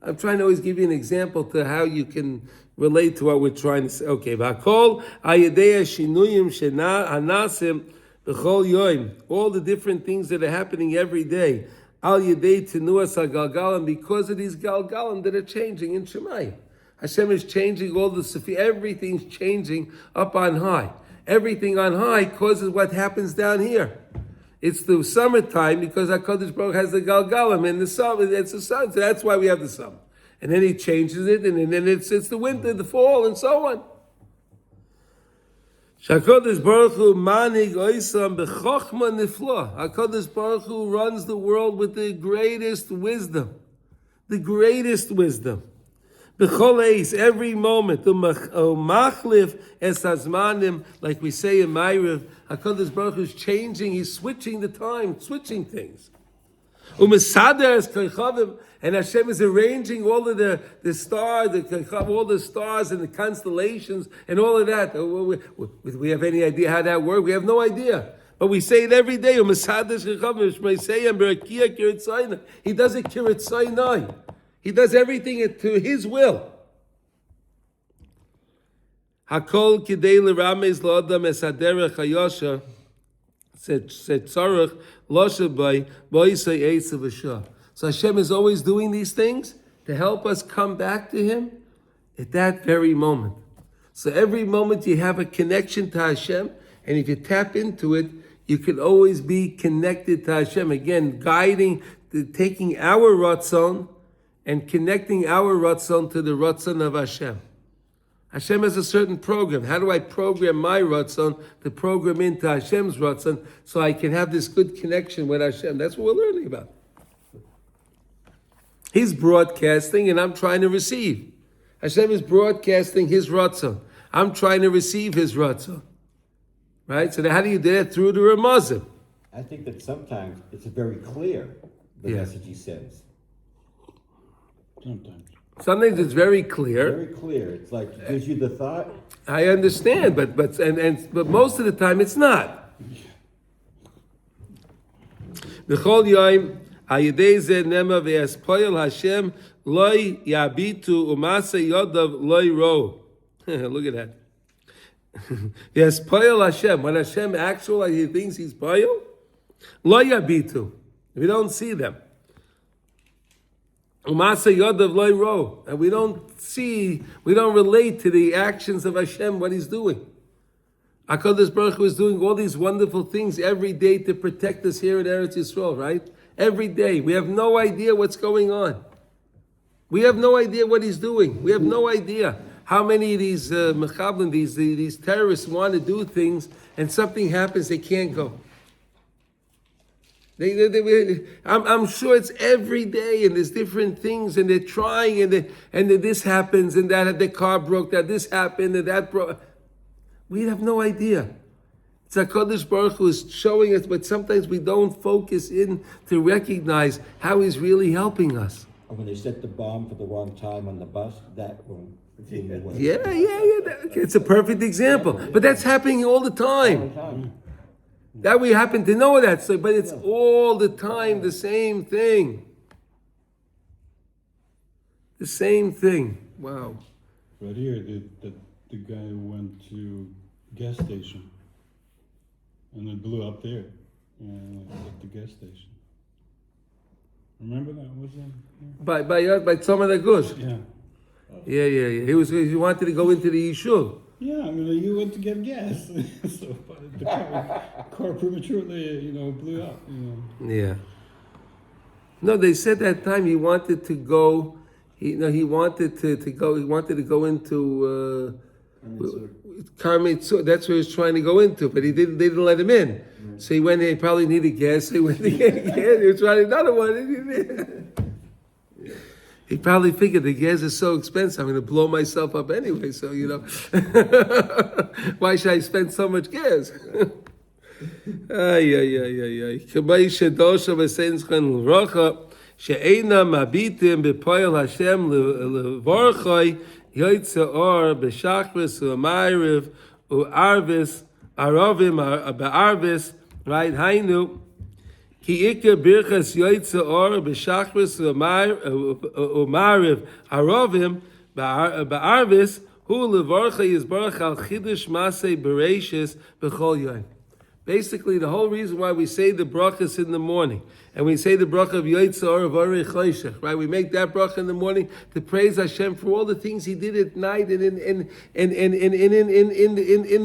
I'm trying to always give you an example to how you can relate to what we're trying to say. Okay, V'akol ayedei shinuyim hanasim b'chol yoim. All the different things that are happening every day. Al yedei tenuas hagalgalim, because of these galgalim that are changing in Shemayim. Hashem is changing all the Sefi. Everything's changing up on high. Everything on high causes what happens down here. It's the summertime because HaKadosh Baruch has the Galgalim and the summer. It's the sun, so that's why we have the summer. And then he changes it, and then it's the winter, the fall, and so on. HaKadosh Baruch Hu manig oisam b'chochma nifla. HaKadosh Baruch Hu runs the world with the greatest wisdom. The greatest wisdom. Every moment, machlif es hazmanim, like we say in Ma'ariv, HaKadosh Baruch Hu is changing, he's switching the time, switching things. Umesader es kochavim, and Hashem is arranging all of the stars, all the stars and the constellations and all of that. We have any idea how that works? We have no idea. But we say it every day. He does it kirat Sinai. He does everything to his will. Hakol kidei l'ramez l'odam es haderech hayosha setzarech loshe bay boisei eitz v'shah. So Hashem is always doing these things to help us come back to Him at that very moment. So every moment you have a connection to Hashem, and if you tap into it, you can always be connected to Hashem. Again, guiding, taking our ratzon and connecting our ratzon to the ratzon of Hashem. Hashem has a certain program. How do I program my ratzon to program into Hashem's ratzon so I can have this good connection with Hashem? That's what we're learning about. He's broadcasting and I'm trying to receive. Hashem is broadcasting His ratzon. I'm trying to receive His ratzon. Right? So how do you do that? Through the Ramazim. I think that sometimes it's very clear, the message he sends. Sometimes it's very clear. Very clear. It's like it gives you the thought. I understand, but most of the time it's not. B'chol yom hayidei zeh nema ve'espoil Hashem loy yabitu umase yodav loy ro. Look at that. Ve'espoil Hashem. When Hashem actually he thinks He's poil, loy yabitu. We don't see them. Umasa yodav loy ro, and we don't relate to the actions of Hashem, what He's doing. HaKadosh Baruch Hu is doing all these wonderful things every day to protect us here in Eretz Yisrael, right? Every day. We have no idea what's going on. We have no idea what He's doing. We have no idea how many of these mechablim, these terrorists want to do things, and something happens, they can't go. I'm sure it's every day, and there's different things, and they're trying, and this happens, and that the car broke, that this happened, and that broke. We have no idea. It's HaKadosh Baruch Hu is showing us, but sometimes we don't focus in to recognize how He's really helping us. Or when they set the bomb for the wrong time on the bus, that one. Yeah. It's a perfect example. But that's happening all the time. That we happen to know that, but it's all the time the same thing. The same thing. Wow. Right here, the guy went to gas station, and it blew up there, at the gas station. Remember that? Was that? By Tzomah Dagush. Yeah. Yeah. He wanted to go into the Yishuv. Yeah, I mean, you went to get gas, so the car prematurely, blew up. Yeah. No, they said that time he wanted to go. He wanted to go. He wanted to go into Karmei Tzur, that's where he's trying to go into, but they didn't let him in. So he went, he probably needed gas, so he went to get gas, he was trying another one. He probably figured the gas is so expensive, I'm going to blow myself up anyway, so, why should I spend so much gas? K'may shedosha v'sein schen l'rocha, she'eina mabitim b'poyel Hashem l'vorchoi, yoytze or b'shachris u'mayriv u'arvis, arovim ba'arvis, right, hainu, ki ikar birchas yoytze or b'shachris u'mayriv, arovim ba'arvis, hu l'vorcha yizbarach al chidush masei bereishis b'chol yoyim. Basically, the whole reason why we say the brachas in the morning, and we say the bracha of Yotzei Or of Orei Choshech, right? We make that bracha in the morning to praise Hashem for all the things He did at night and in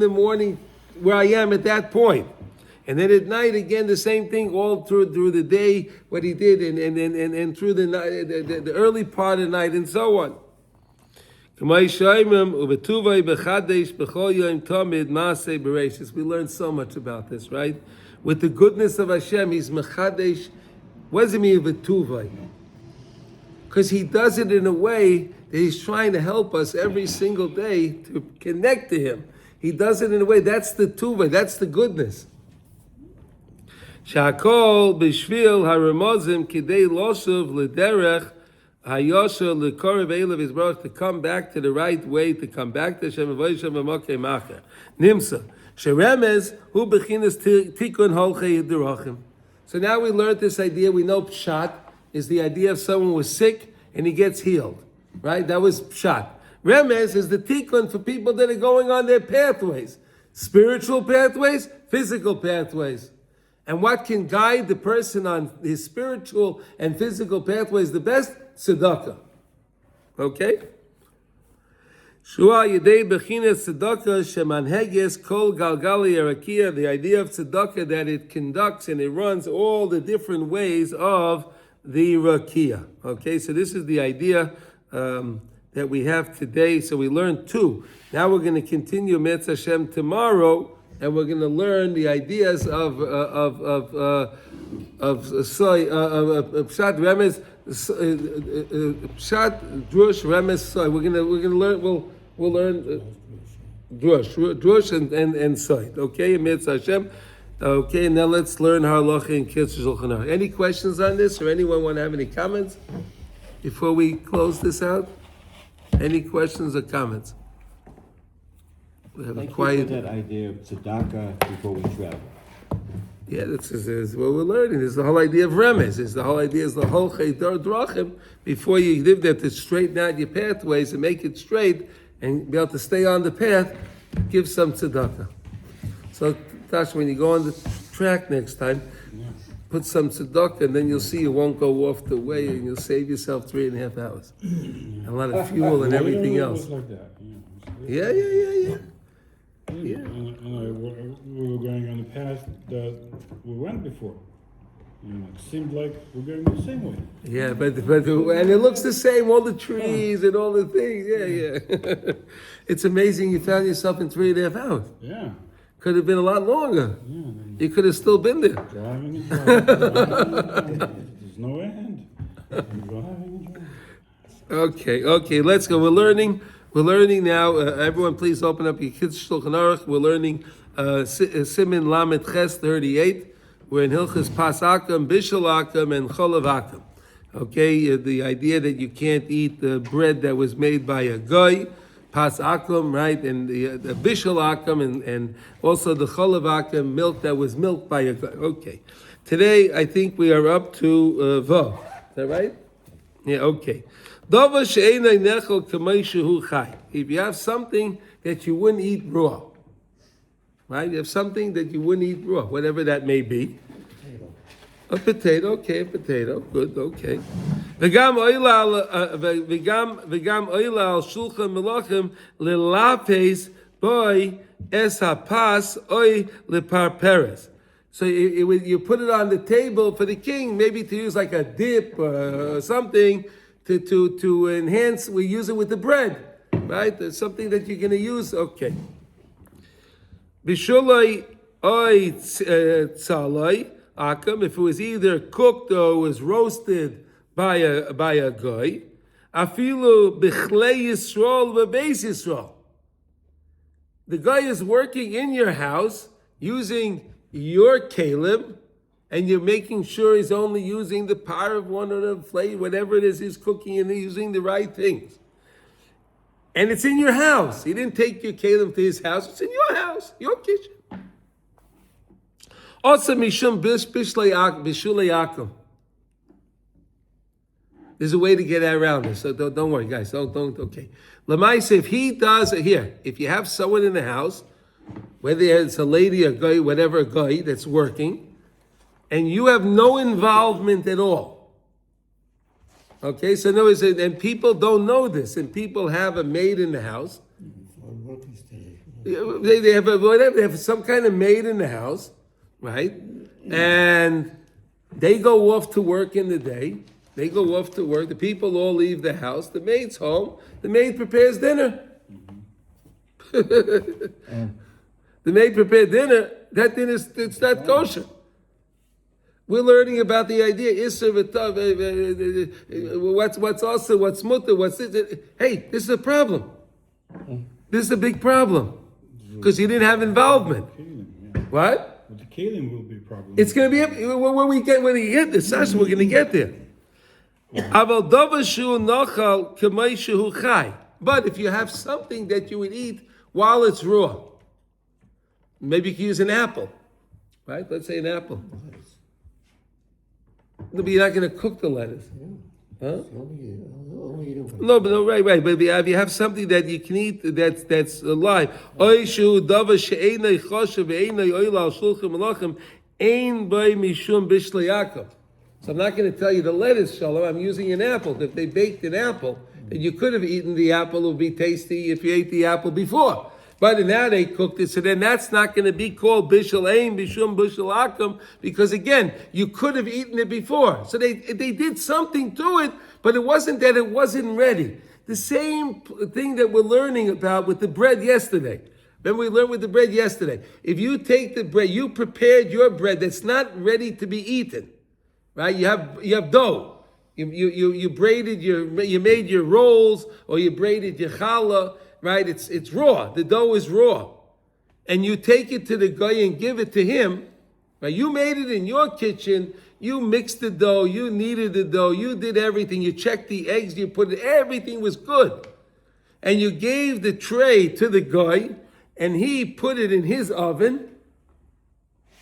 the morning, where I am at that point. And then at night again, the same thing all through the day, what He did, and through the night, the early part of the night, and so on. We learn so much about this, right? With the goodness of Hashem, He's mechadesh. What does it mean, v'tuvay? Because He does it in a way that He's trying to help us every single day to connect to Him. He does it in a way, that's the tuvay, that's the goodness. Shakol b'shvil haramozim kidei loshuv l'derech Hayosha l'korev elav is brought to come back to the right way, to come back to Hashem v'vayishem v'mokei macher. Nimsa sheremez hu bechinas tikun holchei derachim. So now we learned this idea. We know pshat is the idea of someone was sick and he gets healed, right? That was pshat. Remez is the tikkun for people that are going on their pathways, spiritual pathways, physical pathways. And what can guide the person on his spiritual and physical pathways the best? Tzedakah. Okay? Shua yedei bechines tzedakah shemanheges kol galgali erakia. The idea of tzedakah that it conducts and it runs all the different ways of the rakia. Okay, so this is the idea that we have today. So we learned two. Now we're going to continue Metz Hashem tomorrow, and we're going to learn the ideas of pshat remez. Pshat, drush, remes, soy. We're gonna learn. We'll learn drush and soy. Okay, Mitzvah Hashem. Okay, now let's learn halacha and kitzur shulchan aruch. Any questions on this, or anyone want to have any comments before we close this out? Any questions or comments? We have a quiet. That idea of tzedakah before we travel. Yeah, that's what we're learning. It's the whole idea of remes. It's the whole idea is the whole cheidor drachim. Before you live there, to straighten out your pathways and make it straight and be able to stay on the path, give some tzedakah. So, Tash, when you go on the track next time, put some tzedakah, and then you'll see you won't go off the way, and you'll save yourself 3.5 hours. A lot of fuel and everything else. Like that, Yeah. Yeah. We were going on the path that we went before. It seemed like we're going the same way. Yeah, but and it looks the same, all the trees and all the things. Yeah. It's amazing you found yourself in 3.5 hours. Yeah. Could have been a lot longer. Yeah. You could have still been there. Driving and driving. There's no end. Driving and driving. Okay, let's go. We're learning now. Everyone, please open up your kids' Shulchan Aruch. We're learning Simin Lamed Ches 38. We're in Hilchas Pas Akam, Bishul Akam, and Cholav Akam. Okay, the idea that you can't eat the bread that was made by a goy, Pas Akam, right, and the Bishul Akam, and also the Cholav Akam, milk that was milked by a goy. Okay, today I think we are up to Vo. Is that right? Yeah. Okay. If you have something that you wouldn't eat raw, right? You have something that you wouldn't eat raw, whatever that may be. A potato, okay, a potato, good, okay. V'gam oila al shulchan melachim lelapes boy es hapas oy leparperes. So you put it on the table for the king, maybe to use like a dip or something to enhance. We use it with the bread. right? There's something that you're going to use. Okay. Bishulai oy tzalai akam. If it was either cooked or was roasted by a guy, afilu bichlei Yisrael v'beis Yisrael. The guy is working in your house using your kalim, and you're making sure he's only using the power of one of the flame, whatever it is he's cooking, and he's using the right things. And it's in your house. He didn't take your kalim to his house. It's in your house, your kitchen. Also, mishum bishulei akum. There's a way to get around this, so don't worry, guys. Don't. Okay. Lamaisa, if he does here, if you have someone in the house, whether it's a lady, a guy, whatever, a guy that's working, and you have no involvement at all. Okay, so no, and people don't know this, and people have a maid in the house. They have whatever, they have some kind of maid in the house, right? And they go off to work in the day. They go off to work. The people all leave the house. The maid's home. The maid prepares dinner. The maid prepared dinner. That dinner, it's not kosher. We're learning about the idea. What's also, what's mutter, what's this? Hey, this is a problem. This is a big problem. Because you didn't have involvement. What? But the kalim will be a problem. It's going to be, when we get this, Sasha, we're going to get there. But if you have something that you would eat while it's raw, maybe you can use an apple, right? Let's say an apple. No, but you're not going to cook the lettuce. Huh? No, right. But if you have something that you can eat that's alive, so I'm not going to tell you the lettuce, Shalom. I'm using an apple. If they baked an apple, then you could have eaten the apple. It would be tasty if you ate the apple before. But now they cooked it, so then that's not going to be called bishul ein, bishum bishul akum, because again, you could have eaten it before. So they did something to it, but it wasn't that it wasn't ready. The same thing that we're learning about with the bread yesterday. Remember we learned with the bread yesterday. If you take the bread, you prepared your bread that's not ready to be eaten. Right? You have dough. You braided you made your rolls, or you braided your challah, right? It's raw. The dough is raw. And you take it to the guy and give it to him. Right? You made it in your kitchen, you mixed the dough, you kneaded the dough, you did everything, you checked the eggs, you put it, everything was good. And you gave the tray to the guy, and he put it in his oven.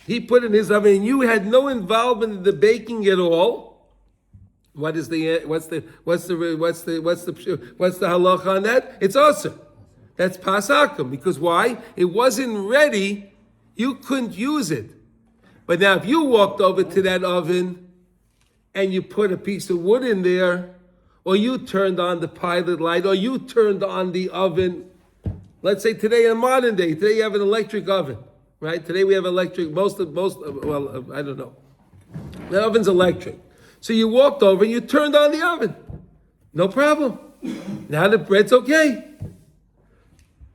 And you had no involvement in the baking at all. What's the halacha on that? It's awesome. That's pasakum. Because why? It wasn't ready. You couldn't use it. But now if you walked over to that oven and you put a piece of wood in there, or you turned on the pilot light, or you turned on the oven, let's say today in modern day, today you have an electric oven. Right? Today we have electric, I don't know. The oven's electric. So you walked over and you turned on the oven. No problem. Now the bread's okay.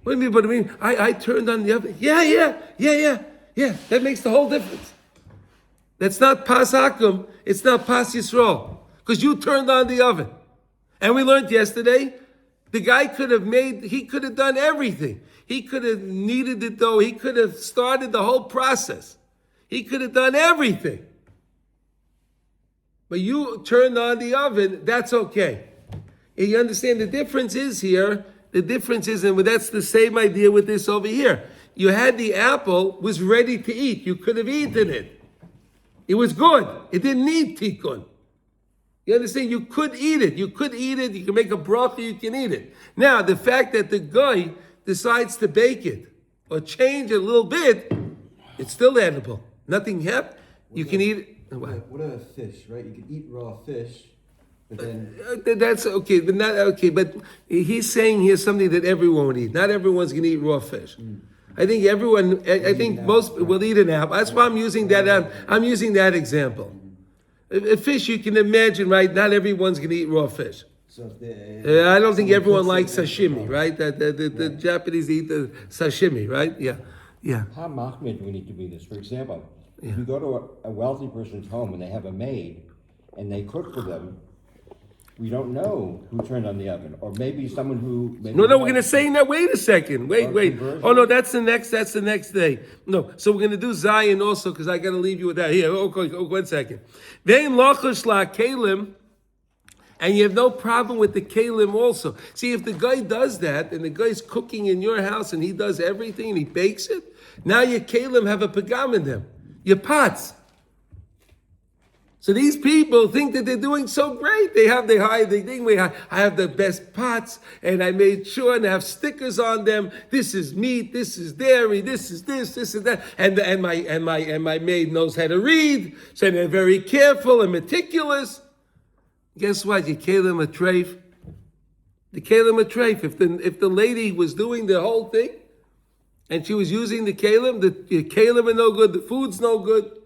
What do you mean? I turned on the oven. Yeah. That makes the whole difference. That's not pas akum, it's not pas Yisrael. Because you turned on the oven. And we learned yesterday, the guy could have done everything. He could have kneaded the dough. He could have started the whole process. He could have done everything. But you turned on the oven, that's okay. And you understand the difference is here, and that's the same idea with this over here. You had the apple, was ready to eat. You could have eaten it. It was good. It didn't need tikkun. You understand? You could eat it. You can make a bracha, you can eat it. Now, the fact that the guy decides to bake it or change it a little bit, it's still edible. Nothing happened. You can eat it. What about fish, right? You can eat raw fish, but then... That's okay, but not okay. But he's saying here's something that everyone would eat. Not everyone's going to eat raw fish. I think most will eat an apple. That's why I'm using that. I'm using that example. A fish, you can imagine, right? Not everyone's going to eat raw fish. So if they, I don't think someone everyone cooks likes it, sashimi, right? The Japanese eat the sashimi, right? Yeah. How mahmid do we need to be this? For example, if you go to a wealthy person's home and they have a maid and they cook for them, we don't know who turned on the oven, or maybe someone who. Maybe No, we're gonna say now. Wait a second. Wait. conversion? Oh no, that's the next day. No, so we're gonna do Zion also because I gotta leave you with that. Here, okay, 1 second. Vein lochash la kalim, and you have no problem with the kalim also. See, if the guy does that and the guy's cooking in your house and he does everything and he bakes it, now your kalim have a pagam in them. Your pots. So these people think that they're doing so great. They think I have the best pots, and I made sure and have stickers on them. This is meat, this is dairy, this is that, and my maid knows how to read, so they're very careful and meticulous. Guess what? You kalim a treif. The kalim a treif. If the lady was doing the whole thing, and she was using the kalim are no good. The food's no good.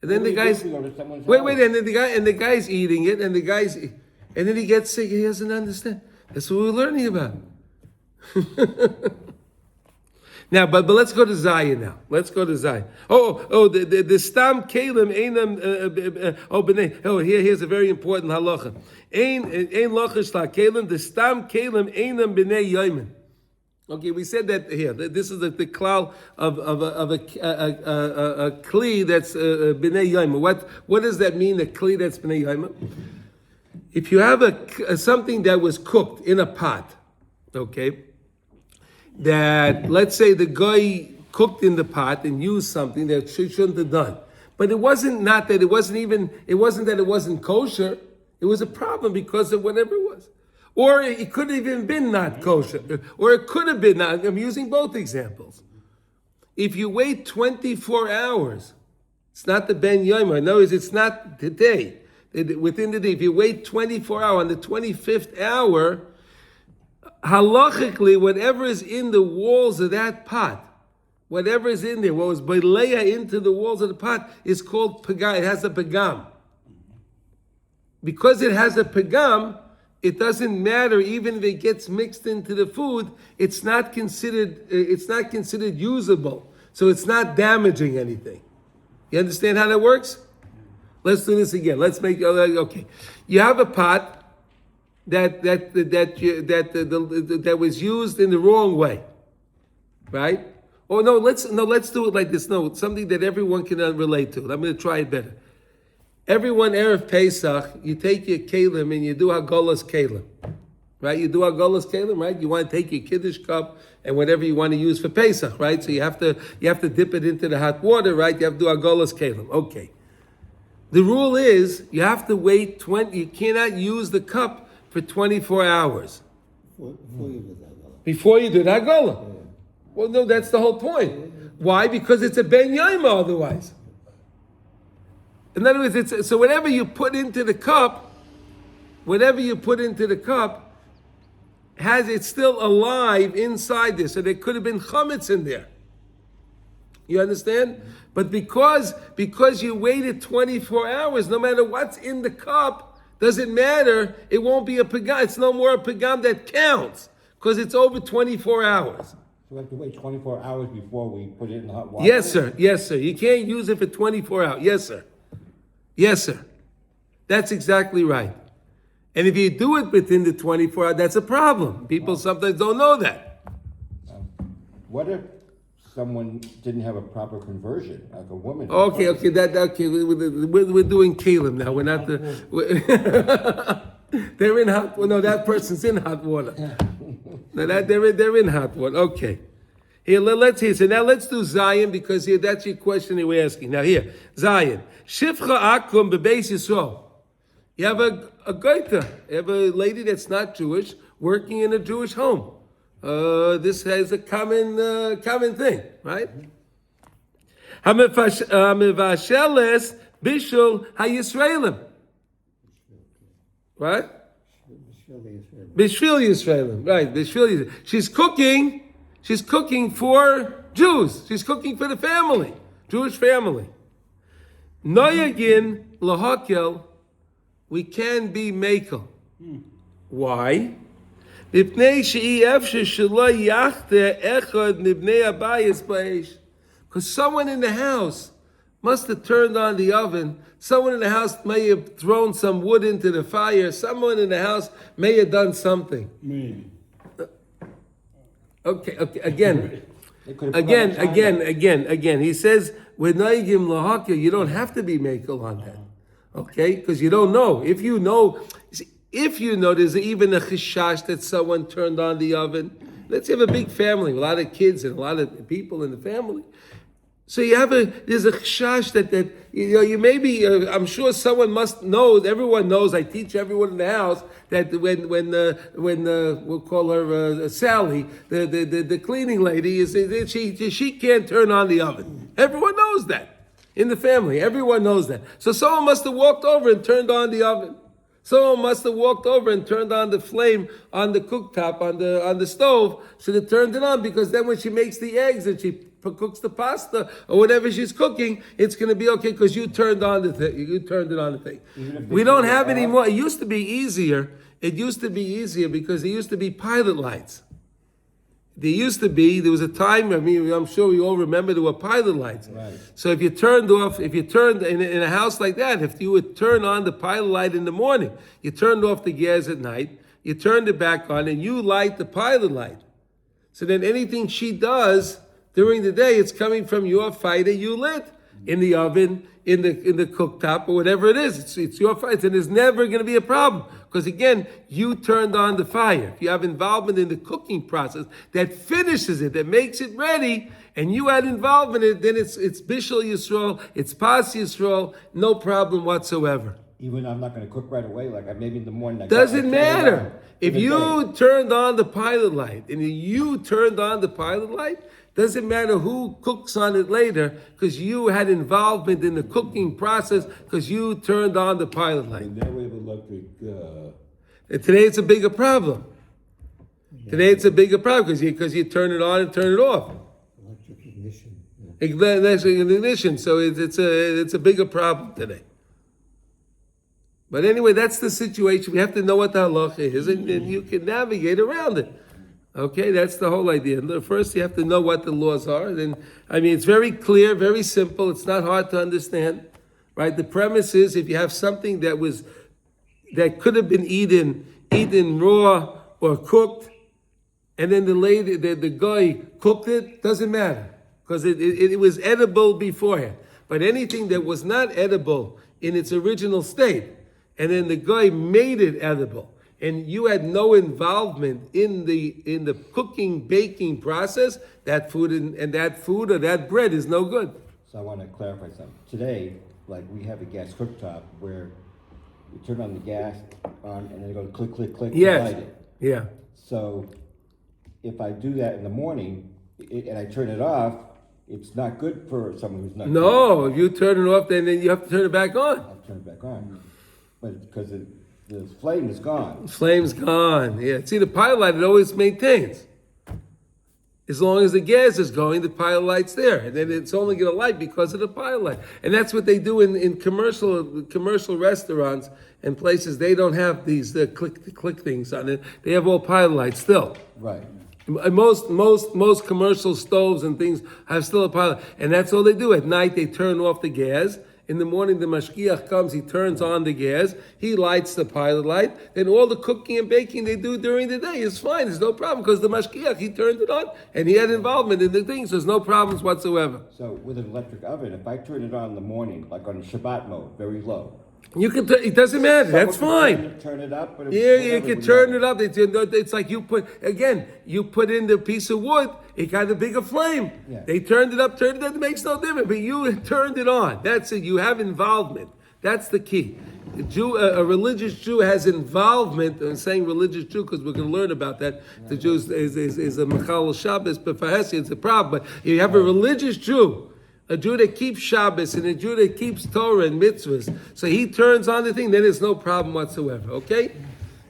And then the guy's wait, and then the guy's eating it, and then he gets sick. He doesn't understand. That's what we're learning about. Now, but let's go to Zion now. Let's go to Zion. The stam kalim einam here's a very important halacha. Ein lochash la kalim. The stam kalim einam b'nei yomin. Okay, we said that here. This is the klal of a kli that's b'nei yoma. What does that mean? A kli that's b'nei yoma? If you have something that was cooked in a pot, okay, that let's say the guy cooked in the pot and used something that she shouldn't have done, but it wasn't that it wasn't kosher. It was a problem because of whatever it was. Or it could have even been not kosher. Or it could have been not. I'm using both examples. If you wait 24 hours, it's not the Ben Yomer. In other words, it's not today. Within the day, if you wait 24 hours, on the 25th hour, halachically, whatever is in the walls of that pot, whatever is in there, what was beleya into the walls of the pot, is called pagam. It has a pagam. Because it has a pagam, it doesn't matter even if it gets mixed into the food. It's not considered usable, so it's not damaging anything. You understand how that works? Let's do this again. Let's make okay. You have a pot that was used in the wrong way, right? Let's do it like this. No, something that everyone can relate to. I'm going to try it better. Everyone Erev Pesach, you take your kalim and you do Hagolas kalim, right? You do Hagolas kalim, right? You want to take your Kiddush cup and whatever you want to use for Pesach, right? So you have to dip it into the hot water, right? You have to do Hagolas kalim. Okay. The rule is you have to wait 20. You cannot use the cup for 24 hours before you do the Hagolah. Well, no, that's the whole point. Why? Because it's a Ben Yaima otherwise. In other words, so whatever you put into the cup, it's still alive inside there. So there could have been chametz in there. You understand? But because you waited 24 hours, no matter what's in the cup, doesn't matter. It won't be a pagam. It's no more a pagam that counts because it's over 24 hours. So we have to wait 24 hours before we put it in the hot water? Yes, sir. You can't use it for 24 hours. Yes, sir. That's exactly right. And if you do it within the 24 hours, that's a problem. People sometimes don't know that. What if someone didn't have a proper conversion, like a woman? Okay. We're doing kalim now. We're not they're in hot. Well, no, that person's in hot water. No, they're in hot water. Okay. Here, let's hear. So now let's do Zion because here that's your question that we're asking. Now here, Zion. Shifcha akum bebeis Yisrael. You have a goita. You have a lady that's not Jewish working in a Jewish home. This is a common thing, right? Hamevasheles bishul hayisraelim. What? Bishvil Yisraelim. Right, Bishvil Yisraelim. She's cooking for Jews. She's cooking for the family, Jewish family. Noyagin lahakel, we can be makel. Why? Because someone in the house must have turned on the oven. Someone in the house may have thrown some wood into the fire. Someone in the house may have done something. Me. Okay, again. They could have put on Again. He says, with Naigim Lahaka, you don't have to be makel on that. Okay? Because you don't know. If you know, there's even a chishash that someone turned on the oven. Let's say you have a big family, a lot of kids and a lot of people in the family. So there's a chashash that you maybe, I'm sure someone must know, everyone knows, I teach everyone in the house that when we'll call her Sally, the cleaning lady, she can't turn on the oven. Everyone knows that in the family, everyone knows that. So someone must have walked over and turned on the oven. Someone must have walked over and turned on the flame on the cooktop, on the stove, so they turned it on, because then when she makes the eggs and she cooks the pasta or whatever she's cooking, it's going to be okay because you turned on the thing. You turned it on the thing. We don't have any more. It used to be easier. It used to be easier because there used to be pilot lights. There was a time, I'm sure we all remember there were pilot lights. Right. So if you turned in a house like that, if you would turn on the pilot light in the morning, you turned off the gas at night, you turned it back on, and you light the pilot light. So then anything she does during the day, it's coming from your fire that you lit in the oven, in the cooktop, or whatever it is. It's your fire, and there's never going to be a problem. Because again, you turned on the fire. If you have involvement in the cooking process that finishes it, that makes it ready, and you had involvement in it, then it's Bishul Yisrael, it's Pas Yisrael, no problem whatsoever. Even I'm not going to cook right away, like maybe in the morning. Doesn't matter. If you turned on the pilot light, doesn't matter who cooks on it later, because you had involvement in the cooking process, because you turned on the pilot light. And now we have electric, And today it's a bigger problem. Today it's a bigger problem because you turn it on and turn it off. electric ignition. Electric ignition. So it's a bigger problem today. But anyway, that's the situation. We have to know what the halacha is, and you can navigate around it. Okay, that's the whole idea. First, you have to know what the laws are. Then, it's very clear, very simple. It's not hard to understand, right? The premise is if you have something that could have been eaten raw or cooked, and then the guy cooked it, doesn't matter because it was edible beforehand. But anything that was not edible in its original state, and then the guy made it edible, and you had no involvement in the cooking, baking process, that food or that bread is no good. So I want to clarify something. Today, like we have a gas cooktop where you turn on the gas on and then you go click, click, click to Yes. light it. Yeah. So if I do that in the morning and I turn it off, it's not good for someone who's not. No, if you turn it off, then you have to turn it back on. I'll turn it back on. But because the flame is gone. Flame's gone. Yeah. See, the pilot light, it always maintains. As long as the gas is going, the pilot light's there. And then it's only going to light because of the pilot light. And that's what they do in commercial restaurants and places. They don't have these click things on it. They have all pilot lights still. Right. And most commercial stoves and things have still a pilot. And that's all they do. At night, they turn off the gas. In the morning, the mashgiach comes, he turns on the gas, he lights the pilot light, then all the cooking and baking they do during the day is fine, there's no problem, because the mashgiach, he turned it on, and he had involvement in the things, there's no problems whatsoever. So with an electric oven, if I turn it on in the morning, like on Shabbat mode, very low. You can, it doesn't matter, that's someone fine. can Turn it up. But Yeah, you can turn it up. It's like you put in the piece of wood, it got a bigger flame. Yeah. They turned it up, it makes no difference, but you turned it on. That's it, you have involvement. That's the key. A religious Jew has involvement. I'm saying religious Jew because we're going to learn about that. The Jew is a Mechal Shabbos, but for Hesi it's a problem. But you have a religious Jew, a Jew that keeps Shabbos and a Jew that keeps Torah and mitzvahs. So he turns on the thing, then there's no problem whatsoever. Okay?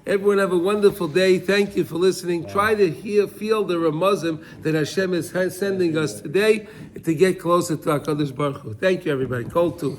Everyone have a wonderful day. Thank you for listening. Try to feel the Ramazim that Hashem is sending us today to get closer to HaKadosh Baruch Hu. Thank you, everybody. Kol Tuv.